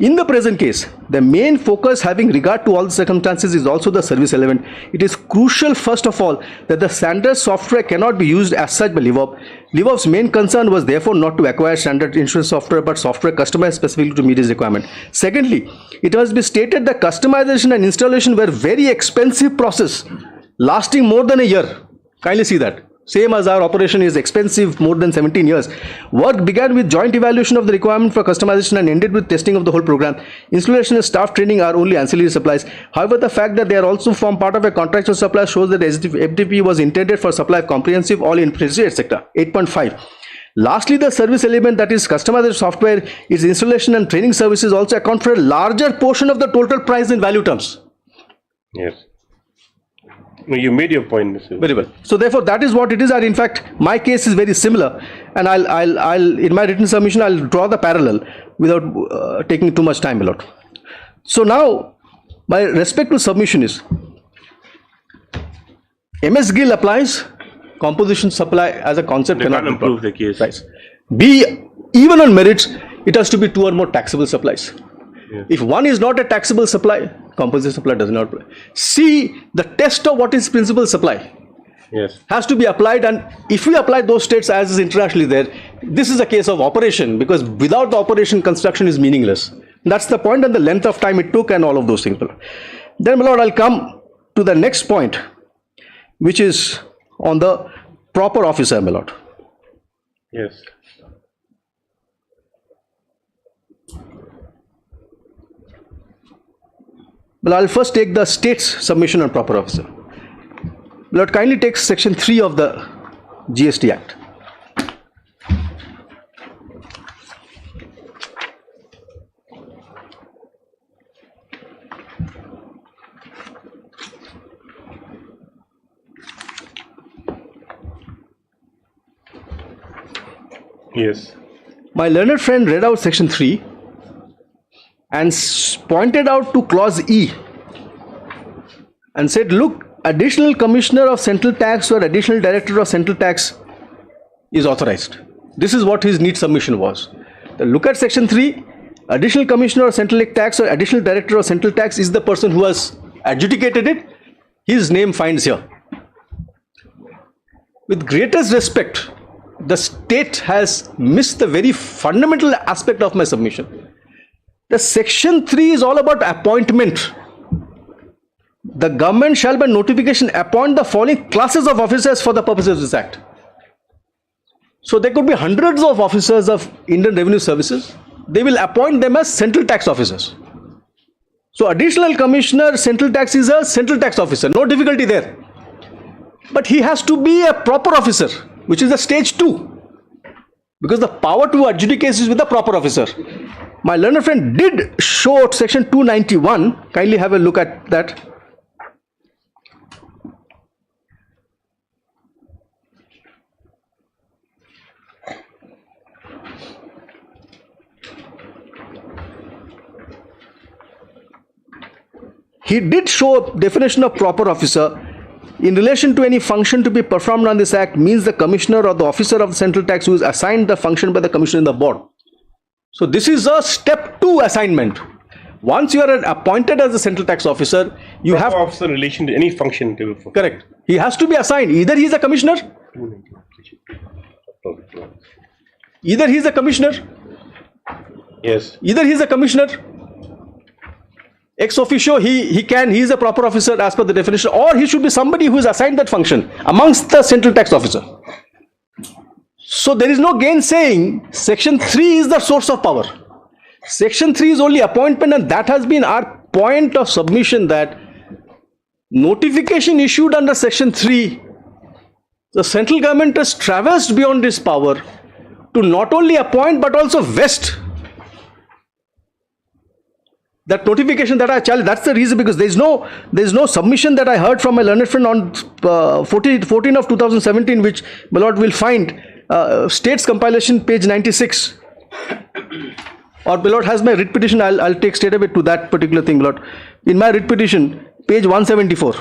In the present case, the main focus having regard to all the circumstances is also the service element. It is crucial, first of all, that the standard software cannot be used as such by LIVOV. LIVOV's main concern was therefore not to acquire standard insurance software, but software customized specifically to meet its requirement. Secondly, it must be stated that customization and installation were very expensive process, lasting more than a year. Kindly see that. Same as our operation is expensive, more than 17 years. Work began with joint evaluation of the requirement for customization and ended with testing of the whole program. Installation and staff training are only ancillary supplies. However, the fact that they are also form part of a contractual supply shows that FDP was intended for supply of comprehensive, all inclusive, etc. 8.5. Lastly, the service element, that is customized software, its installation and training services also account for a larger portion of the total price in value terms. Yes. No, you made your point, Mr. Very well. So therefore, that is what it is. And in fact, my case is very similar. And I'll in my written submission, I'll draw the parallel without taking too much time a lot. So now, my respect to submission is, MS Gill applies, composition supply as a concept They can't improve the case. Right. B, even on merits, it has to be 2 or more taxable supplies. Yeah. If one is not a taxable supply, composite supply does not apply. C, the test of what is principal supply has to be applied, and if we apply those states as is internationally there, this is a case of operation, because without the operation, construction is meaningless. That's the point, and the length of time it took and all of those things. Then, my lord, I'll come to the next point, which is on the proper officer, my lord. Yes. Well, I'll first take the state's submission on proper officer. Lord, kindly take section 3 of the GST Act. Yes. My learned friend read out section 3 and pointed out to clause E and said, look, additional commissioner of central tax or additional director of central tax is authorized. This is what his neat submission was. Look at section 3, additional commissioner of central tax or additional director of central tax is the person who has adjudicated it. His name finds here. With greatest respect, the state has missed the very fundamental aspect of my submission. The section 3 is all about appointment. The government shall by notification appoint the following classes of officers for the purposes of this act. So there could be hundreds of officers of Indian Revenue Services. They will appoint them as central tax officers. So additional commissioner central tax is a central tax officer. No difficulty there. But he has to be a proper officer, which is a stage 2. Because the power to adjudicate is with the proper officer. My learned friend did show section 291. Kindly have a look at that. He did show definition of proper officer. In relation to any function to be performed on this act means the commissioner or the officer of the central tax who is assigned the function by the commissioner in the board. So this is a step 2 assignment. Once you are appointed as a central tax officer, you have officer in relation to any function to be performed. Correct. He has to be assigned. Either he is a commissioner. Either he is a commissioner. Yes. Either he is a commissioner. Ex officio, he is a proper officer as per the definition, or he should be somebody who is assigned that function amongst the central tax officer. So there is no gainsaying. Section 3 is the source of power. Section 3 is only appointment, and that has been our point of submission, that notification issued under section 3 The central government has traversed beyond its power to not only appoint but also vest. That notification that I challenged, that's the reason, because there's no submission that I heard from my learned friend on 14 of 2017, which my lord will find states compilation page 96. Or my lord has my writ petition, I'll take straight away to that particular thing, my lord. In my writ petition, page 174.